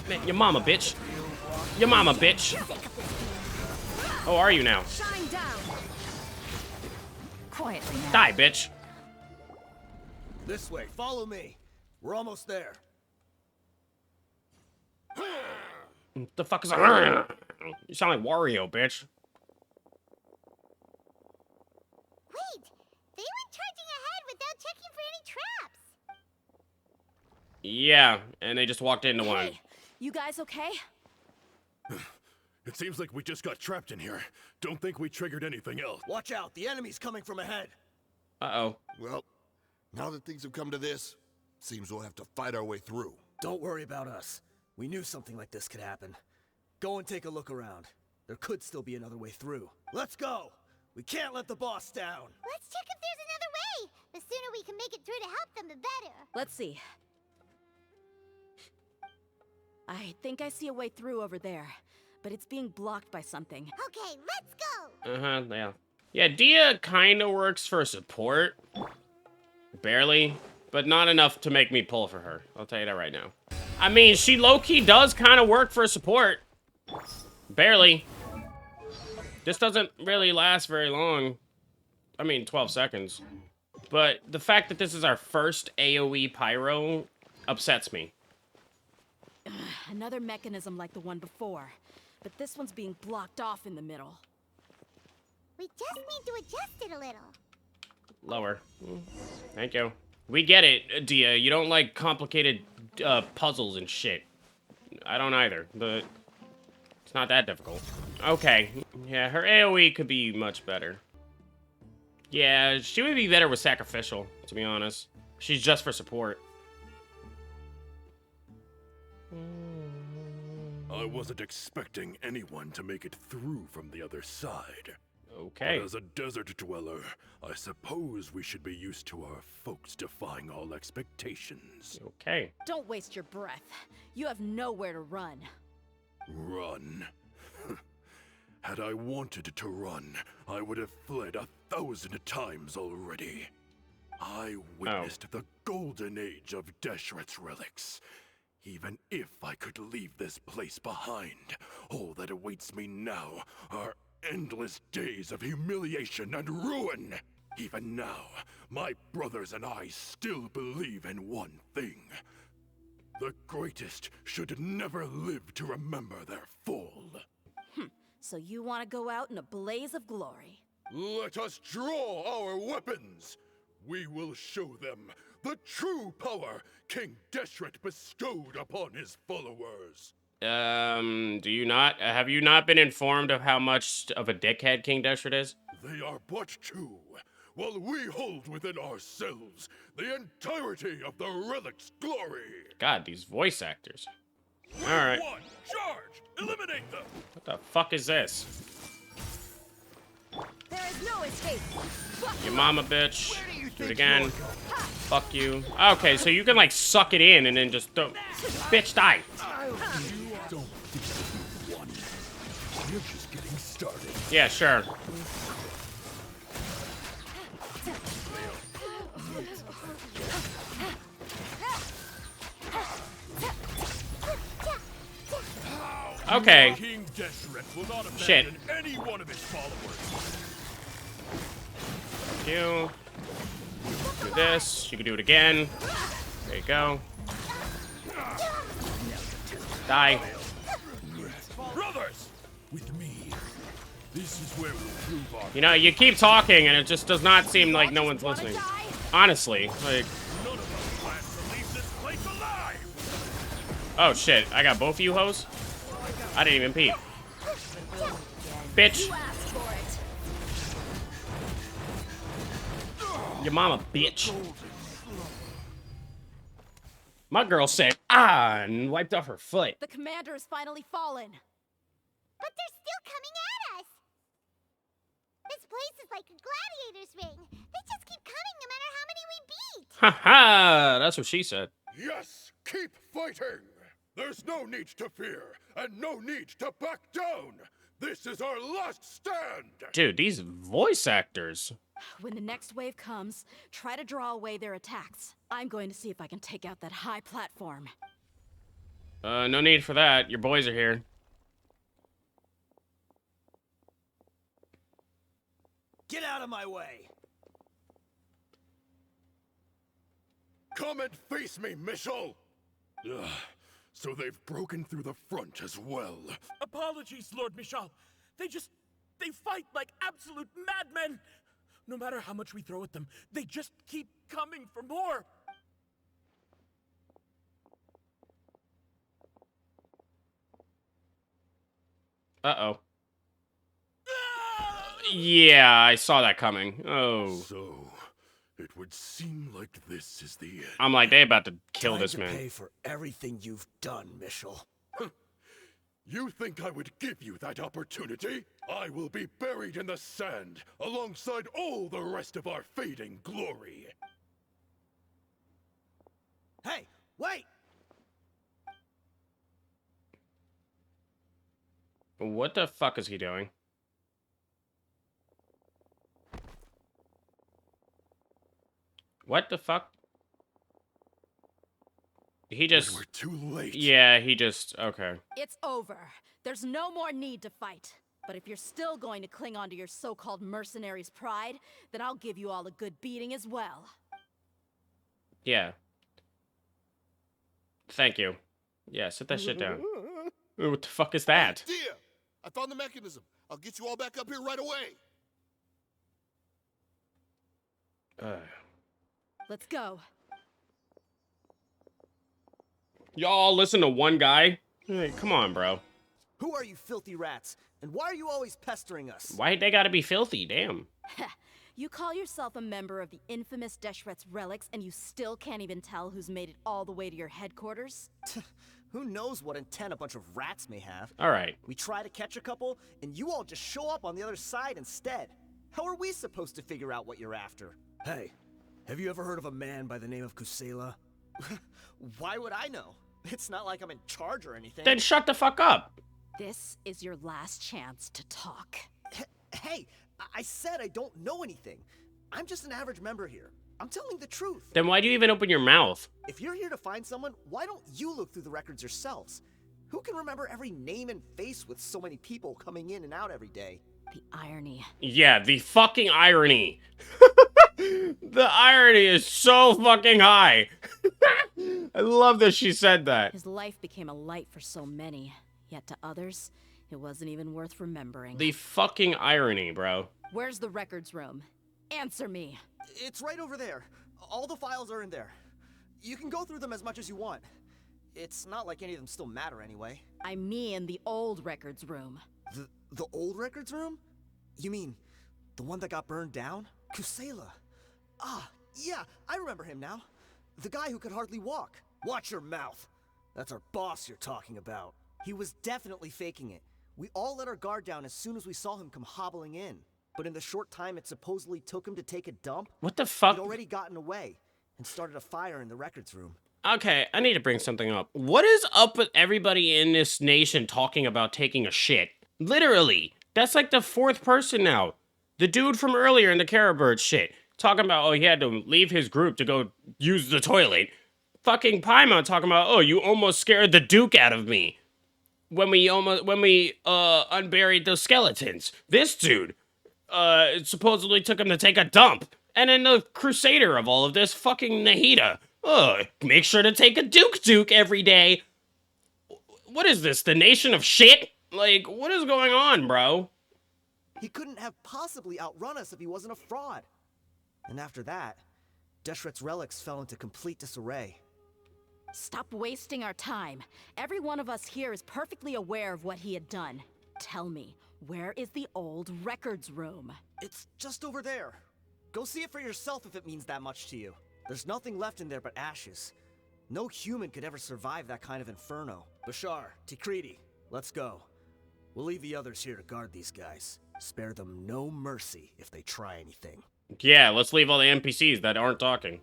Man, your mama, bitch. Your mama, bitch. Oh, are you now? Shine down. Quietly now. Die, bitch. This way, follow me. We're almost there. The fuck is that? You sound like Wario, bitch. Wait, they went charging ahead without checking for any traps. Yeah, and they just walked into one. Hey, you guys okay? It seems like we just got trapped in here. Don't think we triggered anything else. Watch out, the enemy's coming from ahead. Uh-oh. Well, now that things have come to this, seems we'll have to fight our way through. Don't worry about us. We knew something like this could happen. Go and take a look around. There could still be another way through. Let's go! We can't let the boss down. Let's check if there's another way. The sooner we can make it through to help them, the better. Let's see. I think I see a way through over there, but it's being blocked by something. Okay, let's go. Uh-huh, yeah. Yeah, Dehya kinda works for support. Barely. But not enough to make me pull for her. I'll tell you that right now. I mean, she low-key does kind of work for support. Barely. This doesn't really last very long. I mean, 12 seconds. But the fact that this is our first AoE pyro upsets me. Another mechanism like the one before, but this one's being blocked off in the middle. We just need to adjust it a little. Lower. Thank you. We get it, Dia. You don't like complicated puzzles and shit. I don't either, but it's not that difficult. Okay. Yeah, her AoE could be much better. Yeah, she would be better with Sacrificial, to be honest. She's just for support. I wasn't expecting anyone to make it through from the other side. Okay. But as a desert dweller, I suppose we should be used to our folks defying all expectations. Okay. Don't waste your breath. You have nowhere to run. Run? Had I wanted to run, I would have fled 1,000 times already. I witnessed the golden age of Deshret's relics. Even if I could leave this place behind, all that awaits me now are endless days of humiliation and ruin. Even now, my brothers and I still believe in one thing. The greatest should never live to remember their fall. So you want to go out in a blaze of glory. Let us draw our weapons. We will show them the true power King Deshret bestowed upon his followers. Do you not, have you not been informed of how much of a dickhead King Deshret is? They are but two, while we hold within ourselves the entirety of the relic's glory. God, these voice actors. Alright. One, charge! Eliminate them! What the fuck is this? There is no escape. Your mama, bitch. Do it again. Fuck you. Okay, so you can, like, suck it in and then just throw... Bitch, die! Don't think you won. We're just getting started. Yeah, sure. Okay. King Deshret will not Shit. abandon any one of his followers. You. Do this. You can do it again. There you go. Die. Brothers, with me, this is where we'll prove our. You know, you keep talking and it just does not seem like no one's listening. Honestly, like... None of us plans to leave this place alive. Oh shit, I got both of you hoes? I didn't even peep. Bitch. Your mama, bitch. My girl said, ah, and wiped off her foot. The commander has finally fallen. But they're still coming at us! This place is like a gladiator's ring. They just keep coming no matter how many we beat! Ha ha, that's what she said. Yes, keep fighting. There's no need to fear, and no need to back down. This is our last stand. Dude, these voice actors. When the next wave comes, try to draw away their attacks. I'm going to see if I can take out that high platform. No need for that. Your boys are here. Get out of my way! Come and face me, Michel. Ugh, so they've broken through the front as well. Apologies, Lord Michal. They fight like absolute madmen. No matter how much we throw at them, they just keep coming for more. Uh-oh. Yeah, I saw that coming. Oh. So, it would seem like this is the end. I'm like, they about to kill Time this to man. pay for everything you've done, Michel. You think I would give you that opportunity? I will be buried in the sand alongside all the rest of our fading glory. Hey, wait! What the fuck is he doing? What the fuck? He just... We're too late. Yeah, he just... Okay. It's over. There's no more need to fight. But if you're still going to cling on to your so-called mercenary's pride, then I'll give you all a good beating as well. Yeah. Thank you. Yeah, sit that shit down. Ooh, what the fuck is that? Dehya, I found the mechanism. I'll get you all back up here right away. Let's go. Y'all listen to one guy? Hey, come on, bro. Who are you filthy rats? And why are you always pestering us? Why they gotta be filthy? Damn. You call yourself a member of the infamous Deshret's relics, and you still can't even tell who's made it all the way to your headquarters? Who knows what intent a bunch of rats may have? All right. We try to catch a couple, and you all just show up on the other side instead. How are we supposed to figure out what you're after? Hey, have you ever heard of a man by the name of Kusela? Why would I know? It's not like I'm in charge or anything. Then shut the fuck up. This is your last chance to talk. Hey, I said I don't know anything. I'm just an average member here. I'm telling the truth. Then why do you even open your mouth? If you're here to find someone, why don't you look through the records yourselves? Who can remember every name and face with so many people coming in and out every day? The irony. Yeah, the fucking irony. The irony is so fucking high. I love that she said that. His life became a light for so many, yet to others, it wasn't even worth remembering. The fucking irony, bro. Where's the records room? Answer me. It's right over there. All the files are in there. You can go through them as much as you want. It's not like any of them still matter anyway. I mean the old records room. The old records room? You mean the one that got burned down? Kusela. Ah, yeah, I remember him now. The guy who could hardly walk. Watch your mouth. That's our boss you're talking about. He was definitely faking it. We all let our guard down as soon as we saw him come hobbling in. But in the short time it supposedly took him to take a dump, What the fuck? he'd already gotten away and started a fire in the records room. Okay, I need to bring something up. What is up with everybody in this nation talking about taking a shit? Literally. That's like the fourth person now. The dude from earlier in the Carabird shit. Talking about, oh, he had to leave his group to go use the toilet. Fucking Paimon talking about, oh, you almost scared the Duke out of me. When we unburied those skeletons. This dude, supposedly took him to take a dump. And then the crusader of all of this, fucking Nahida. Make sure to take a Duke every day. What is this, the nation of shit? Like, what is going on, bro? He couldn't have possibly outrun us if he wasn't a fraud. And after that, Deshret's relics fell into complete disarray. Stop wasting our time. Every one of us here is perfectly aware of what he had done. Tell me, where is the old records room? It's just over there. Go see it for yourself if it means that much to you. There's nothing left in there but ashes. No human could ever survive that kind of inferno. Bashar, Tikriti, let's go. We'll leave the others here to guard these guys. Spare them no mercy if they try anything. Yeah, let's leave all the NPCs that aren't talking.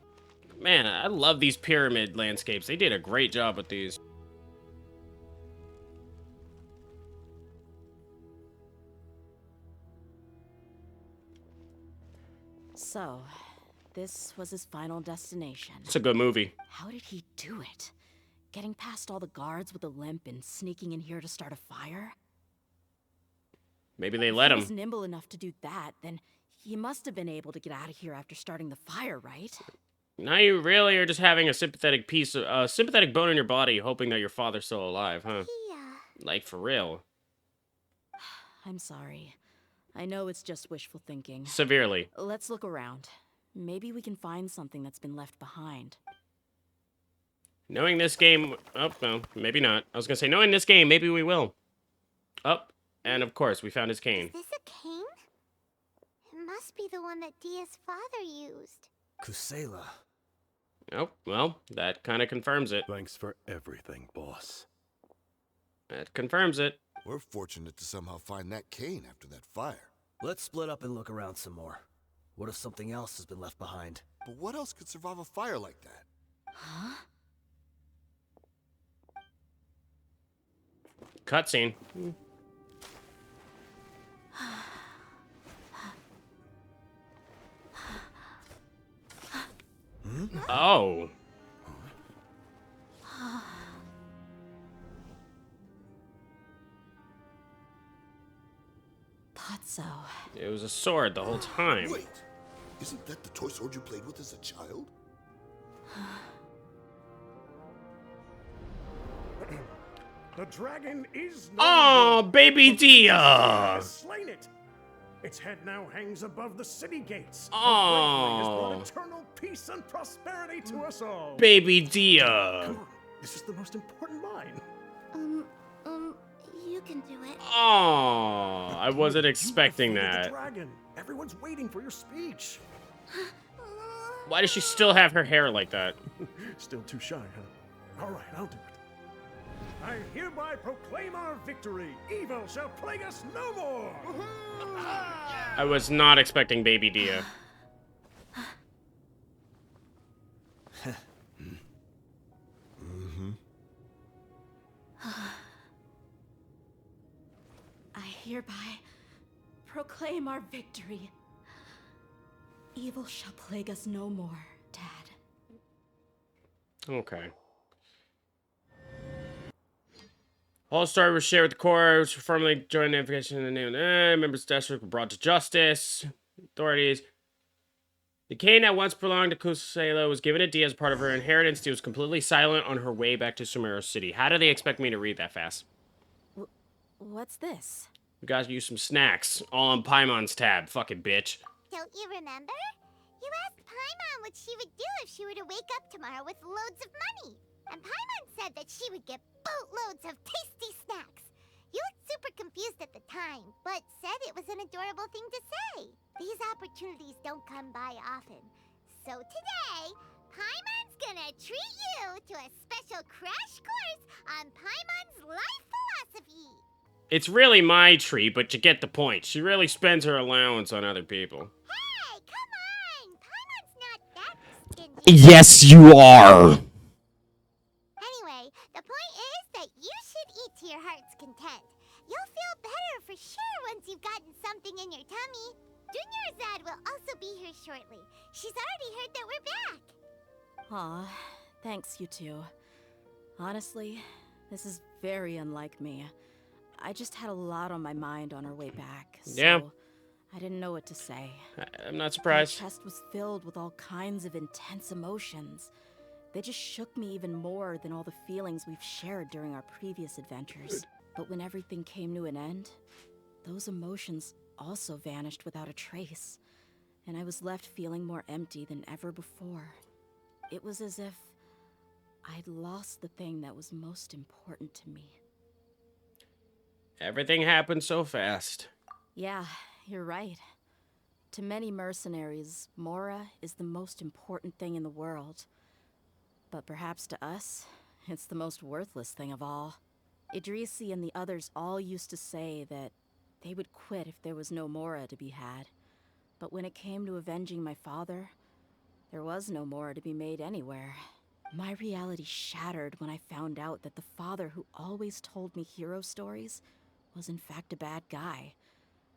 Man, I love these pyramid landscapes. They did a great job with these. So, this was his final destination. It's a good movie. How did he do it? Getting past all the guards with a limp and sneaking in here to start a fire? Maybe they let If him. he was nimble enough to do that, then he must have been able to get out of here after starting the fire, right? Now you really are just having a sympathetic sympathetic bone in your body, hoping that your father's still alive, huh? Yeah. Like, for real. I'm sorry. I know it's just wishful thinking. Severely. Let's look around. Maybe we can find something that's been left behind. Knowing this game... Oh, no, maybe not. I was gonna say, knowing this game, maybe we will. Oh, and of course, we found his cane. Is this a cane? It must be the one that Dia's father used. Kusela. Oh, well, that kind of confirms it. Thanks for everything, boss. That confirms it. We're fortunate to somehow find that cane after that fire. Let's split up and look around some more. What if something else has been left behind? But what else could survive a fire like that? Huh? Cutscene. Oh. Thought so. It was a sword the whole time. Wait, isn't that the toy sword you played with as a child? The dragon is Oh, baby Dia! slain it. Its head now hangs above the city gates. Oh. Has brought eternal peace and prosperity to us all. Baby Dehya. Come on, this is the most important line. You can do it. Oh, I wasn't You expecting defeated the that. dragon. Everyone's waiting for your speech. Why does she still have her hair like that? Still too shy, huh? All right, I'll do it. I hereby proclaim our victory. Evil shall plague us no more. I was not expecting Baby Dehya. I hereby proclaim our victory. Evil shall plague us no more, Dad. Okay. Whole story was shared with the Corps, which formally joined the investigation in the name of members of the district were brought to justice. Authorities. The cane that once belonged to Kusela was given to Dehya as part of her inheritance. Dehya was completely silent on her way back to Sumeru City. How do they expect me to read that fast? What's this? We gotta use some snacks. All on Paimon's tab. Fucking bitch. Don't you remember? You asked Paimon what she would do if she were to wake up tomorrow with loads of money. And Paimon said that she would get boatloads of tasty snacks. You looked super confused at the time, but said it was an adorable thing to say. These opportunities don't come by often. So today, Paimon's gonna treat you to a special crash course on Paimon's life philosophy. It's really my treat, but you get the point. She really spends her allowance on other people. Hey, come on! Paimon's not that stingy. Yes, you are. Anyway, the point is that you should eat to your heart's content. You'll feel better for sure once you've gotten something in your tummy. Dunyarzad will also be here shortly. She's already heard that we're back. Aw, thanks, you two. Honestly, this is very unlike me. I just had a lot on my mind on our way back, so Yeah. I didn't know what to say. I'm not My surprised. chest was filled with all kinds of intense emotions. They just shook me even more than all the feelings we've shared during our previous adventures. But when everything came to an end, those emotions also vanished without a trace, and I was left feeling more empty than ever before. It was as if I'd lost the thing that was most important to me. Everything happened so fast. Yeah, you're right. To many mercenaries, Mora is the most important thing in the world. But perhaps to us, it's the most worthless thing of all. Idrisi and the others all used to say that they would quit if there was no Mora to be had. But when it came to avenging my father, there was no Mora to be made anywhere. My reality shattered when I found out that the father who always told me hero stories was in fact a bad guy.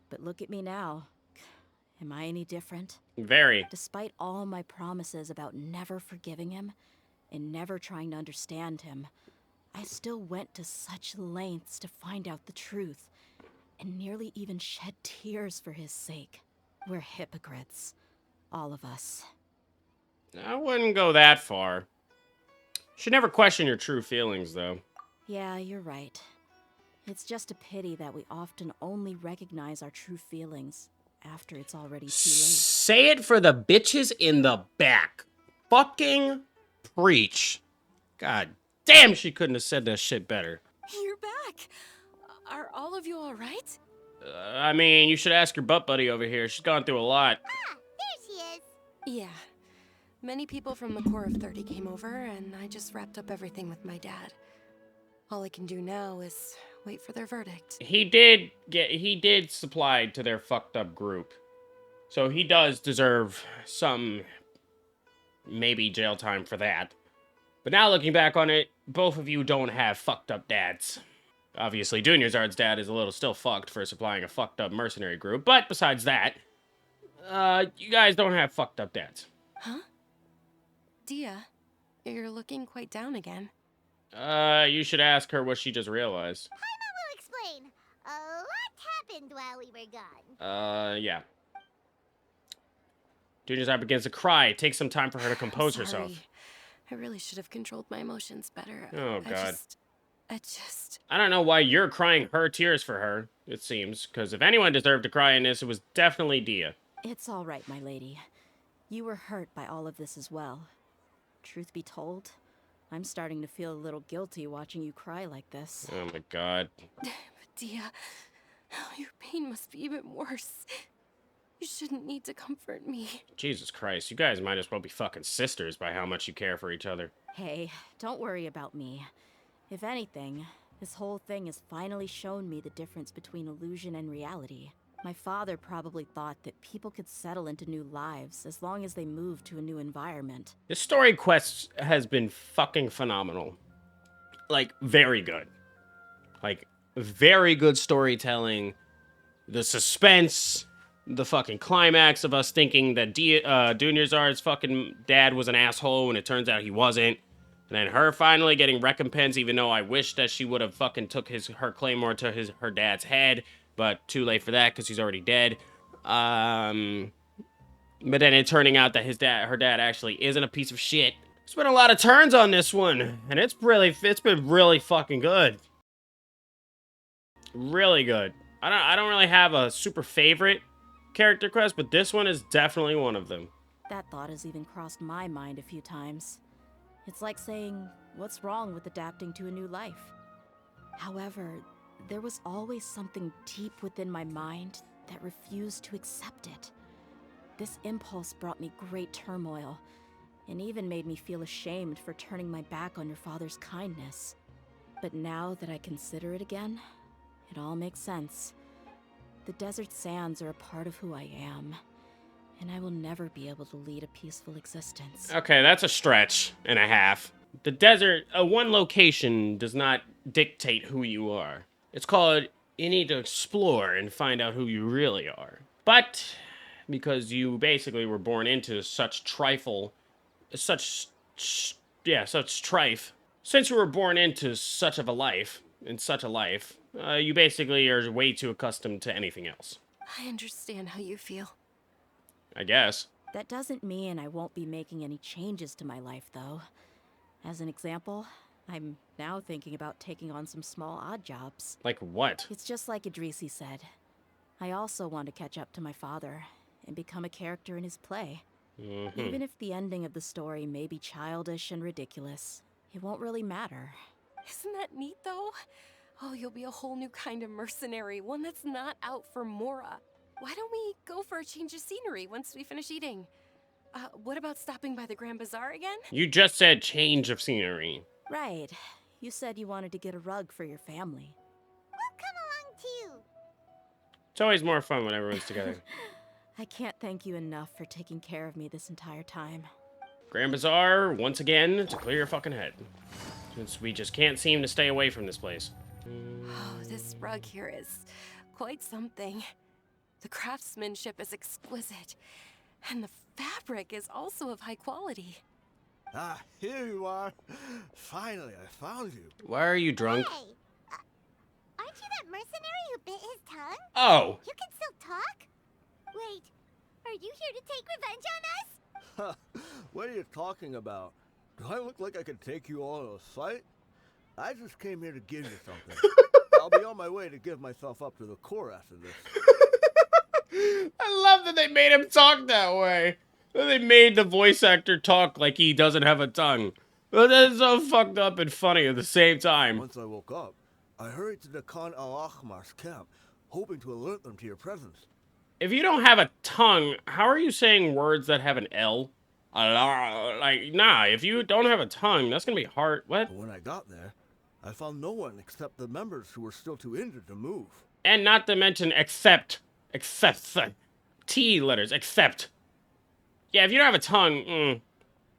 But look at me now. Am I any different? Very. Despite all my promises about never forgiving him and never trying to understand him, I still went to such lengths to find out the truth, and nearly even shed tears for his sake. We're hypocrites. All of us. I wouldn't go that far. Should never question your true feelings, though. Yeah, you're right. It's just a pity that we often only recognize our true feelings after it's already too late. Say it for the bitches in the back. Fucking preach. God damn, she couldn't have said that shit better. You're back. Are all of you all right? I mean, you should ask your butt buddy over here. She's gone through a lot. Ah, there she is. Yeah. Many people from the Corps of 30 came over, and I just wrapped up everything with my dad. All I can do now is wait for their verdict. He did supply to their fucked up group. So he does deserve some, maybe jail time for that. But now looking back on it, both of you don't have fucked up dads. Obviously, Dunyarzad's dad is a little still fucked for supplying a fucked up mercenary group. But besides that, you guys don't have fucked up dads. Huh? Dehya, you're looking quite down again. You should ask her what she just realized. Paimon will explain. A lot happened while we were gone. Yeah. Dunyarzad begins to cry. It takes some time for her to compose Sorry. herself. I really should have controlled my emotions better. Oh, God. I don't know why you're crying her tears for her, it seems. Because if anyone deserved to cry in this, it was definitely Dehya. It's all right, my lady. You were hurt by all of this as well. Truth be told, I'm starting to feel a little guilty watching you cry like this. Oh my god. But Dehya, your pain must be even worse. You shouldn't need to comfort me. Jesus Christ, you guys might as well be fucking sisters by how much you care for each other. Hey, don't worry about me. If anything, this whole thing has finally shown me the difference between illusion and reality. My father probably thought that people could settle into new lives as long as they moved to a new environment. This story quest has been fucking phenomenal. Like, very good. Like, very good storytelling. The suspense, the fucking climax of us thinking that Dunyarzad's fucking dad was an asshole and it turns out he wasn't. And then her finally getting recompense, even though I wish that she would have fucking took her claymore to her dad's head. But too late for that because he's already dead. But then it turning out that her dad actually isn't a piece of shit. There's been a lot of turns on this one, and it's been really fucking good. Really good. I don't really have a super favorite character quest, but this one is definitely one of them. That thought has even crossed my mind a few times. It's like saying, what's wrong with adapting to a new life? However, there was always something deep within my mind that refused to accept it. This impulse brought me great turmoil, and even made me feel ashamed for turning my back on your father's kindness. But now that I consider it again, it all makes sense. The desert sands are a part of who I am, and I will never be able to lead a peaceful existence. Okay, that's a stretch and a half. The desert, one location does not dictate who you are. It's called, you need to explore and find out who you really are. But, because you basically were born into such such trife. Since you were born into such a life, you basically are way too accustomed to anything else. I understand how you feel. I guess. That doesn't mean I won't be making any changes to my life, though. As an example, I'm now thinking about taking on some small odd jobs. Like what? It's just like Idrisi said. I also want to catch up to my father and become a character in his play. Even if the ending of the story may be childish and ridiculous, it won't really matter. Isn't that neat, though? Oh, you'll be a whole new kind of mercenary, one that's not out for Mora. Why don't we go for a change of scenery once we finish eating? What about stopping by the Grand Bazaar again? You just said change of scenery. Right. You said you wanted to get a rug for your family. We'll come along too. It's always more fun when everyone's together. I can't thank you enough for taking care of me this entire time. Grand Bazaar, once again, to clear your fucking head. Since we just can't seem to stay away from this place. Oh, this rug here is quite something. The craftsmanship is exquisite, and the fabric is also of high quality. Ah, here you are. Finally, I found you. Why are you drunk? Hey, aren't you that mercenary who bit his tongue? Oh! You can still talk? Wait, are you here to take revenge on us? What are you talking about? Do I look like I could take you all in a fight? I just came here to give you something. I'll be on my way to give myself up to the Corps after this. I love that they made him talk that way. They made the voice actor talk like he doesn't have a tongue. But that's so fucked up and funny at the same time. Once I woke up, I hurried to the Khan al-Akhmar's camp, hoping to alert them to your presence. If you don't have a tongue, how are you saying words that have an L? Like, nah, if you don't have a tongue, that's gonna be hard. What? But when I got there, I found no one except the members who were still too injured to move. And not to mention except T letters, except. Yeah, if you don't have a tongue,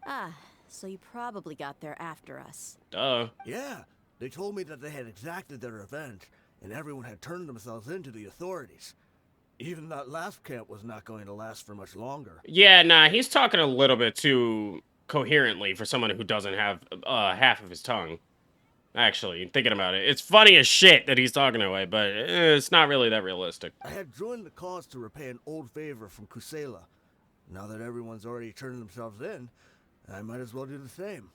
Ah, so you probably got there after us. duh. Yeah, they told me that they had exacted their revenge, and everyone had turned themselves in to the authorities. Even that last camp was not going to last for much longer. Yeah, nah, he's talking a little bit too coherently for someone who doesn't have half of his tongue. Actually, thinking about it, it's funny as shit that he's talking that way, but it's not really that realistic. I had joined the cause to repay an old favor from Kusela. Now that everyone's already turned themselves in, I might as well do the same.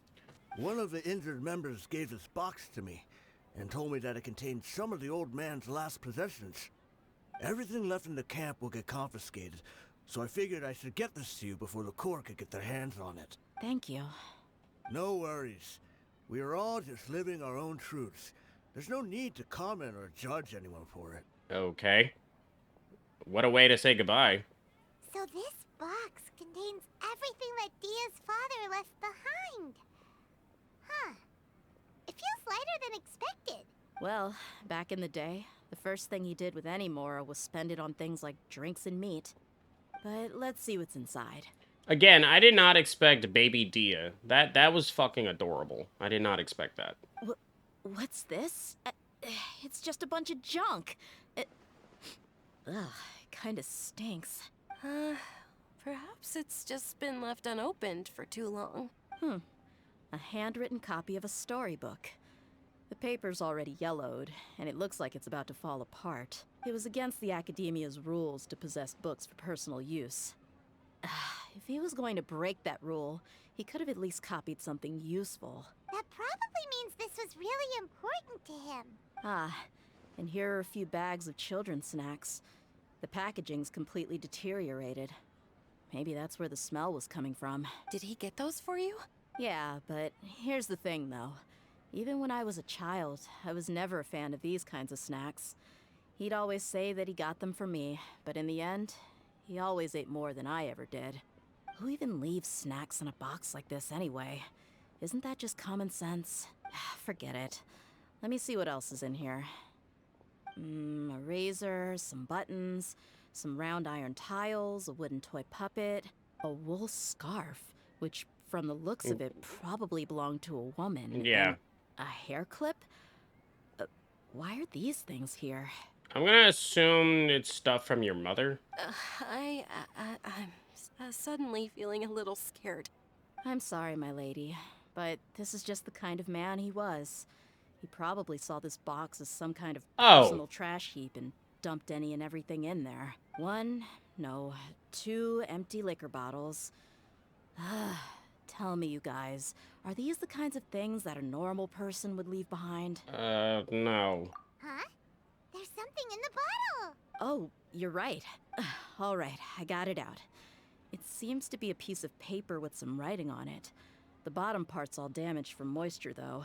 One of the injured members gave this box to me, and told me that it contained some of the old man's last possessions. Everything left in the camp will get confiscated, so I figured I should get this to you before the court could get their hands on it. Thank you. No worries. We are all just living our own truths. There's no need to comment or judge anyone for it. Okay. What a way to say goodbye. So this box contains everything that Dia's father left behind. Huh. It feels lighter than expected. Well, back in the day, the first thing he did with any Mora was spend it on things like drinks and meat. But let's see what's inside. Again, I did not expect baby Dia. That was fucking adorable. I did not expect that. What's this? It's just a bunch of junk. It kind of stinks. Perhaps it's just been left unopened for too long. A handwritten copy of a storybook. The paper's already yellowed, and it looks like it's about to fall apart. It was against the Academia's rules to possess books for personal use. If he was going to break that rule, he could have at least copied something useful. That probably means this was really important to him. And here are a few bags of children's snacks. The packaging's completely deteriorated. Maybe that's where the smell was coming from. Did he get those for you? Yeah, but here's the thing, though. Even when I was a child, I was never a fan of these kinds of snacks. He'd always say that he got them for me, but in the end, he always ate more than I ever did. Who even leaves snacks in a box like this anyway? Isn't that just common sense? Forget it. Let me see what else is in here. A razor, some buttons, some round iron tiles, a wooden toy puppet, a wool scarf, which from the looks of it probably belonged to a woman. Yeah. And a hair clip? Why are these things here? I'm gonna assume it's stuff from your mother. I'm suddenly feeling a little scared. I'm sorry, my lady, but this is just the kind of man he was. He probably saw this box as some kind of personal trash heap and dumped any and everything in there. 2 empty liquor bottles. Tell me, you guys, are these the kinds of things that a normal person would leave behind? No. Huh? There's something in the bottle. Oh, you're right. All right, I got it out. It seems to be a piece of paper with some writing on it. The bottom part's all damaged from moisture, though.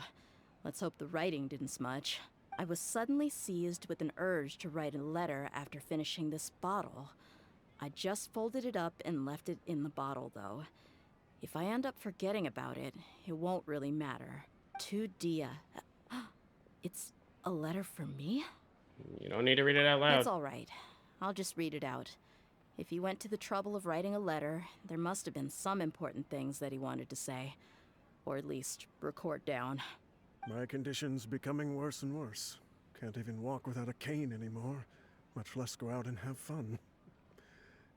Let's hope the writing didn't smudge. I was suddenly seized with an urge to write a letter after finishing this bottle. I just folded it up and left it in the bottle, though. If I end up forgetting about it, it won't really matter. To Dia. It's a letter for me? You don't need to read it out loud. It's all right. I'll just read it out. If he went to the trouble of writing a letter, there must have been some important things that he wanted to say. Or at least record down. My condition's becoming worse and worse. Can't even walk without a cane anymore, much less go out and have fun.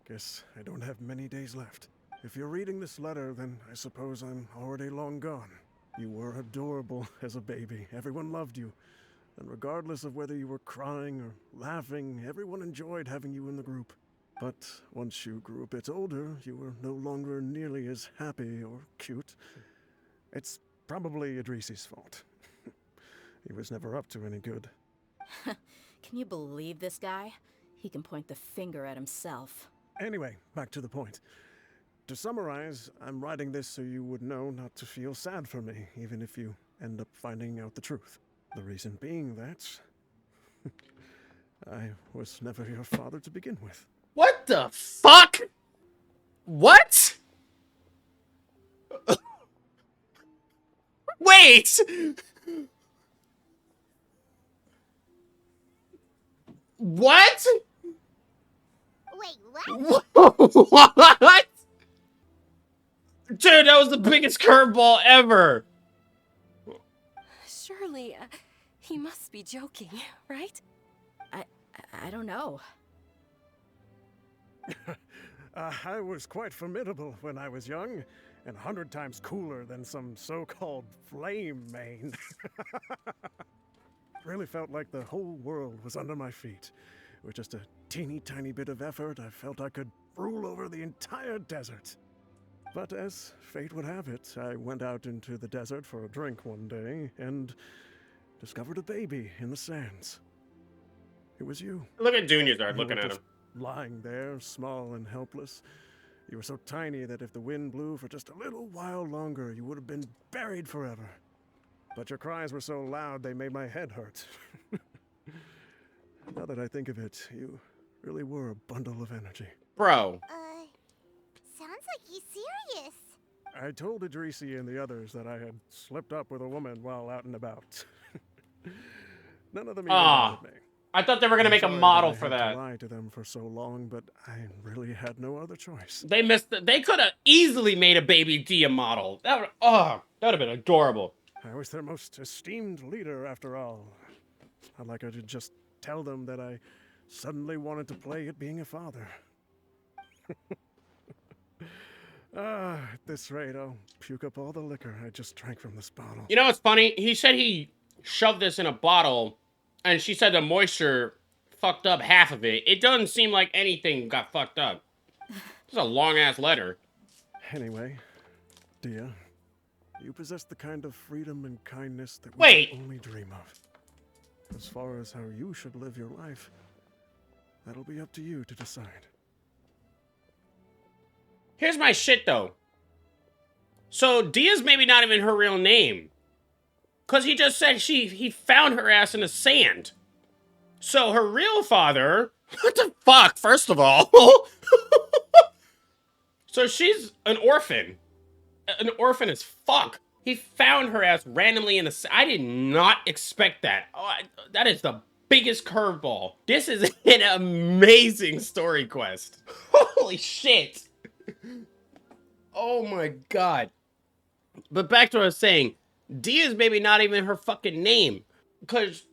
Guess I don't have many days left. If you're reading this letter, then I suppose I'm already long gone. You were adorable as a baby. Everyone loved you. And regardless of whether you were crying or laughing, everyone enjoyed having you in the group. But once you grew a bit older, you were no longer nearly as happy or cute. It's probably Idrisi's fault. He was never up to any good. Can you believe this guy? He can point the finger at himself. Anyway, back to the point. To summarize, I'm writing this so you would know not to feel sad for me, even if you end up finding out the truth. The reason being that I was never your father to begin with. What the fuck? What? Wait! What? Wait, what? What? Dude, that was the biggest curveball ever. Surely, he must be joking, right? I don't know. I was quite formidable when I was young, and 100 times cooler than some so-called flame main. Really felt like the whole world was under my feet. With just a teeny tiny bit of effort, I felt I could rule over the entire desert. But as fate would have it, I went out into the desert for a drink one day, and discovered a baby in the sands. It was you. Look at Dunyazard You looking were at him. just lying there, small and helpless. You were so tiny that if the wind blew for just a little while longer, you would have been buried forever. But your cries were so loud they made my head hurt. Now that I think of it, you really were a bundle of energy. Bro. Sounds like he's serious. I told Idrisi and the others that I had slipped up with a woman while out and about. None of them even doubted me. I thought they were gonna I'm make a sorry model that I for had that. to lie to them for so long, but I really had no other choice. They missed it. They could have easily made a baby Dehya model. That would have been adorable. I was their most esteemed leader, after all. I'd like I to just tell them that I suddenly wanted to play at being a father. At this rate, I'll puke up all the liquor I just drank from this bottle. You know what's funny? He said he shoved this in a bottle, and she said the moisture fucked up half of it. It doesn't seem like anything got fucked up. It's a long-ass letter. Anyway, Dehya, you possess the kind of freedom and kindness that we Wait. can only dream of. As far as how you should live your life, that'll be up to you to decide. Here's my shit, though. So, Dehya's maybe not even her real name. Because he just said he found her ass in the sand. So, her real father... What the fuck, first of all? So, she's an orphan. An orphan as fuck. He found her ass randomly in the sand. I did not expect that. That is the biggest curveball. This is an amazing story quest. Holy shit. Oh my god. But back to what I was saying. Dehya's maybe not even her fucking name. Because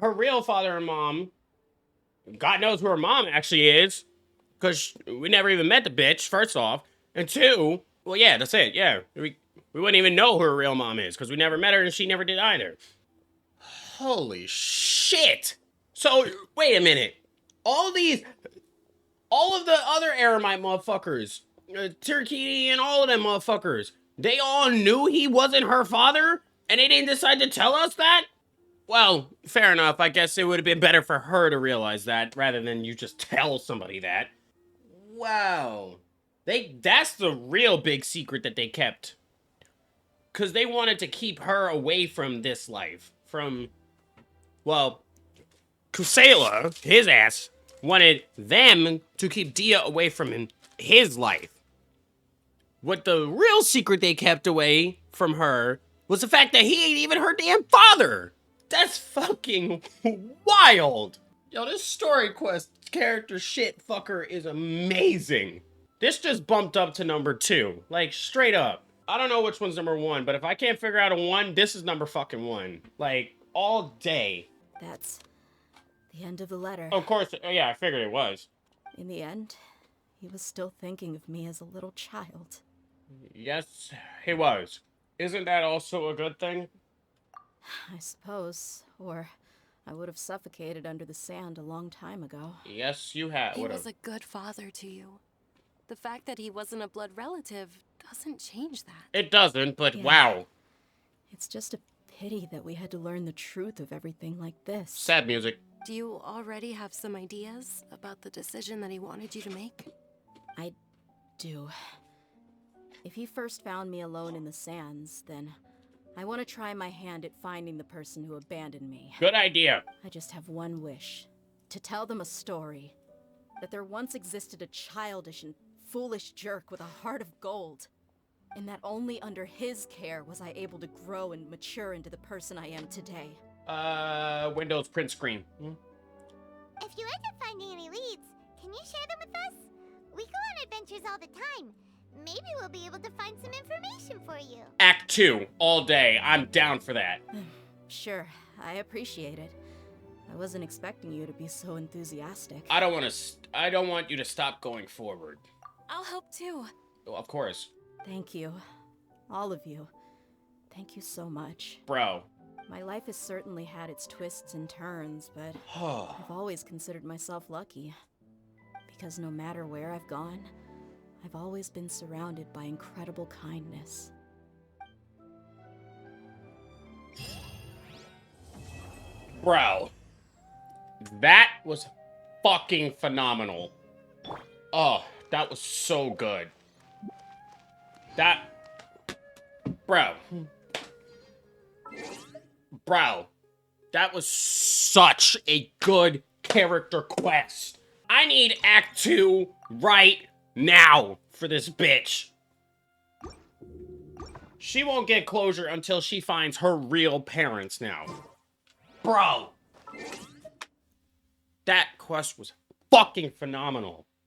her real father and mom, God knows who her mom actually is. Because we never even met the bitch, first off. And two, well, yeah, that's it. Yeah, we wouldn't even know who her real mom is. Because we never met her and she never did either. Holy shit. So, wait a minute. All of the other Aramite motherfuckers, Turkey and all of them motherfuckers, they all knew he wasn't her father, and they didn't decide to tell us that? Well, fair enough. I guess it would have been better for her to realize that, rather than you just tell somebody that. Wow. That's the real big secret that they kept. Because they wanted to keep her away from this life. From, well, Kusela, his ass, wanted them to keep Dehya away from his life. What the real secret they kept away from her was the fact that he ain't even her damn father. That's fucking wild. Yo, this story quest character shit fucker is amazing. This just bumped up to number 2. Like, straight up. I don't know which one's number 1, but if I can't figure out a 1, this is number fucking 1. Like, all day. That's the end of the letter. Of course, yeah, I figured it was. In the end, he was still thinking of me as a little child. Yes, he was. Isn't that also a good thing? I suppose. Or I would have suffocated under the sand a long time ago. Yes, you have. He was a good father to you. The fact that he wasn't a blood relative doesn't change that. It doesn't, but Yeah. wow. It's just a pity that we had to learn the truth of everything like this. Sad music. Do you already have some ideas about the decision that he wanted you to make? I do. If he first found me alone in the sands, then I want to try my hand at finding the person who abandoned me. Good idea. I just have one wish. To tell them a story. That there once existed a childish and foolish jerk with a heart of gold. And that only under his care was I able to grow and mature into the person I am today. Windows print screen. If you end up finding any leads, can you share them with us? We go on adventures all the time. Maybe we'll be able to find some information for you. Act 2, all day. I'm down for that. Sure, I appreciate it. I wasn't expecting you to be so enthusiastic. I don't want you to stop going forward. I'll help too. Oh, of course. Thank you. All of you. Thank you so much. Bro. My life has certainly had its twists and turns, but I've always considered myself lucky. Because no matter where I've gone, I've always been surrounded by incredible kindness. Bro. That was fucking phenomenal. Oh, that was so good. That... Bro. Bro. That was such a good character quest. I need Act 2 right now for this bitch. She won't get closure until she finds her real parents now. Bro. That quest was fucking phenomenal.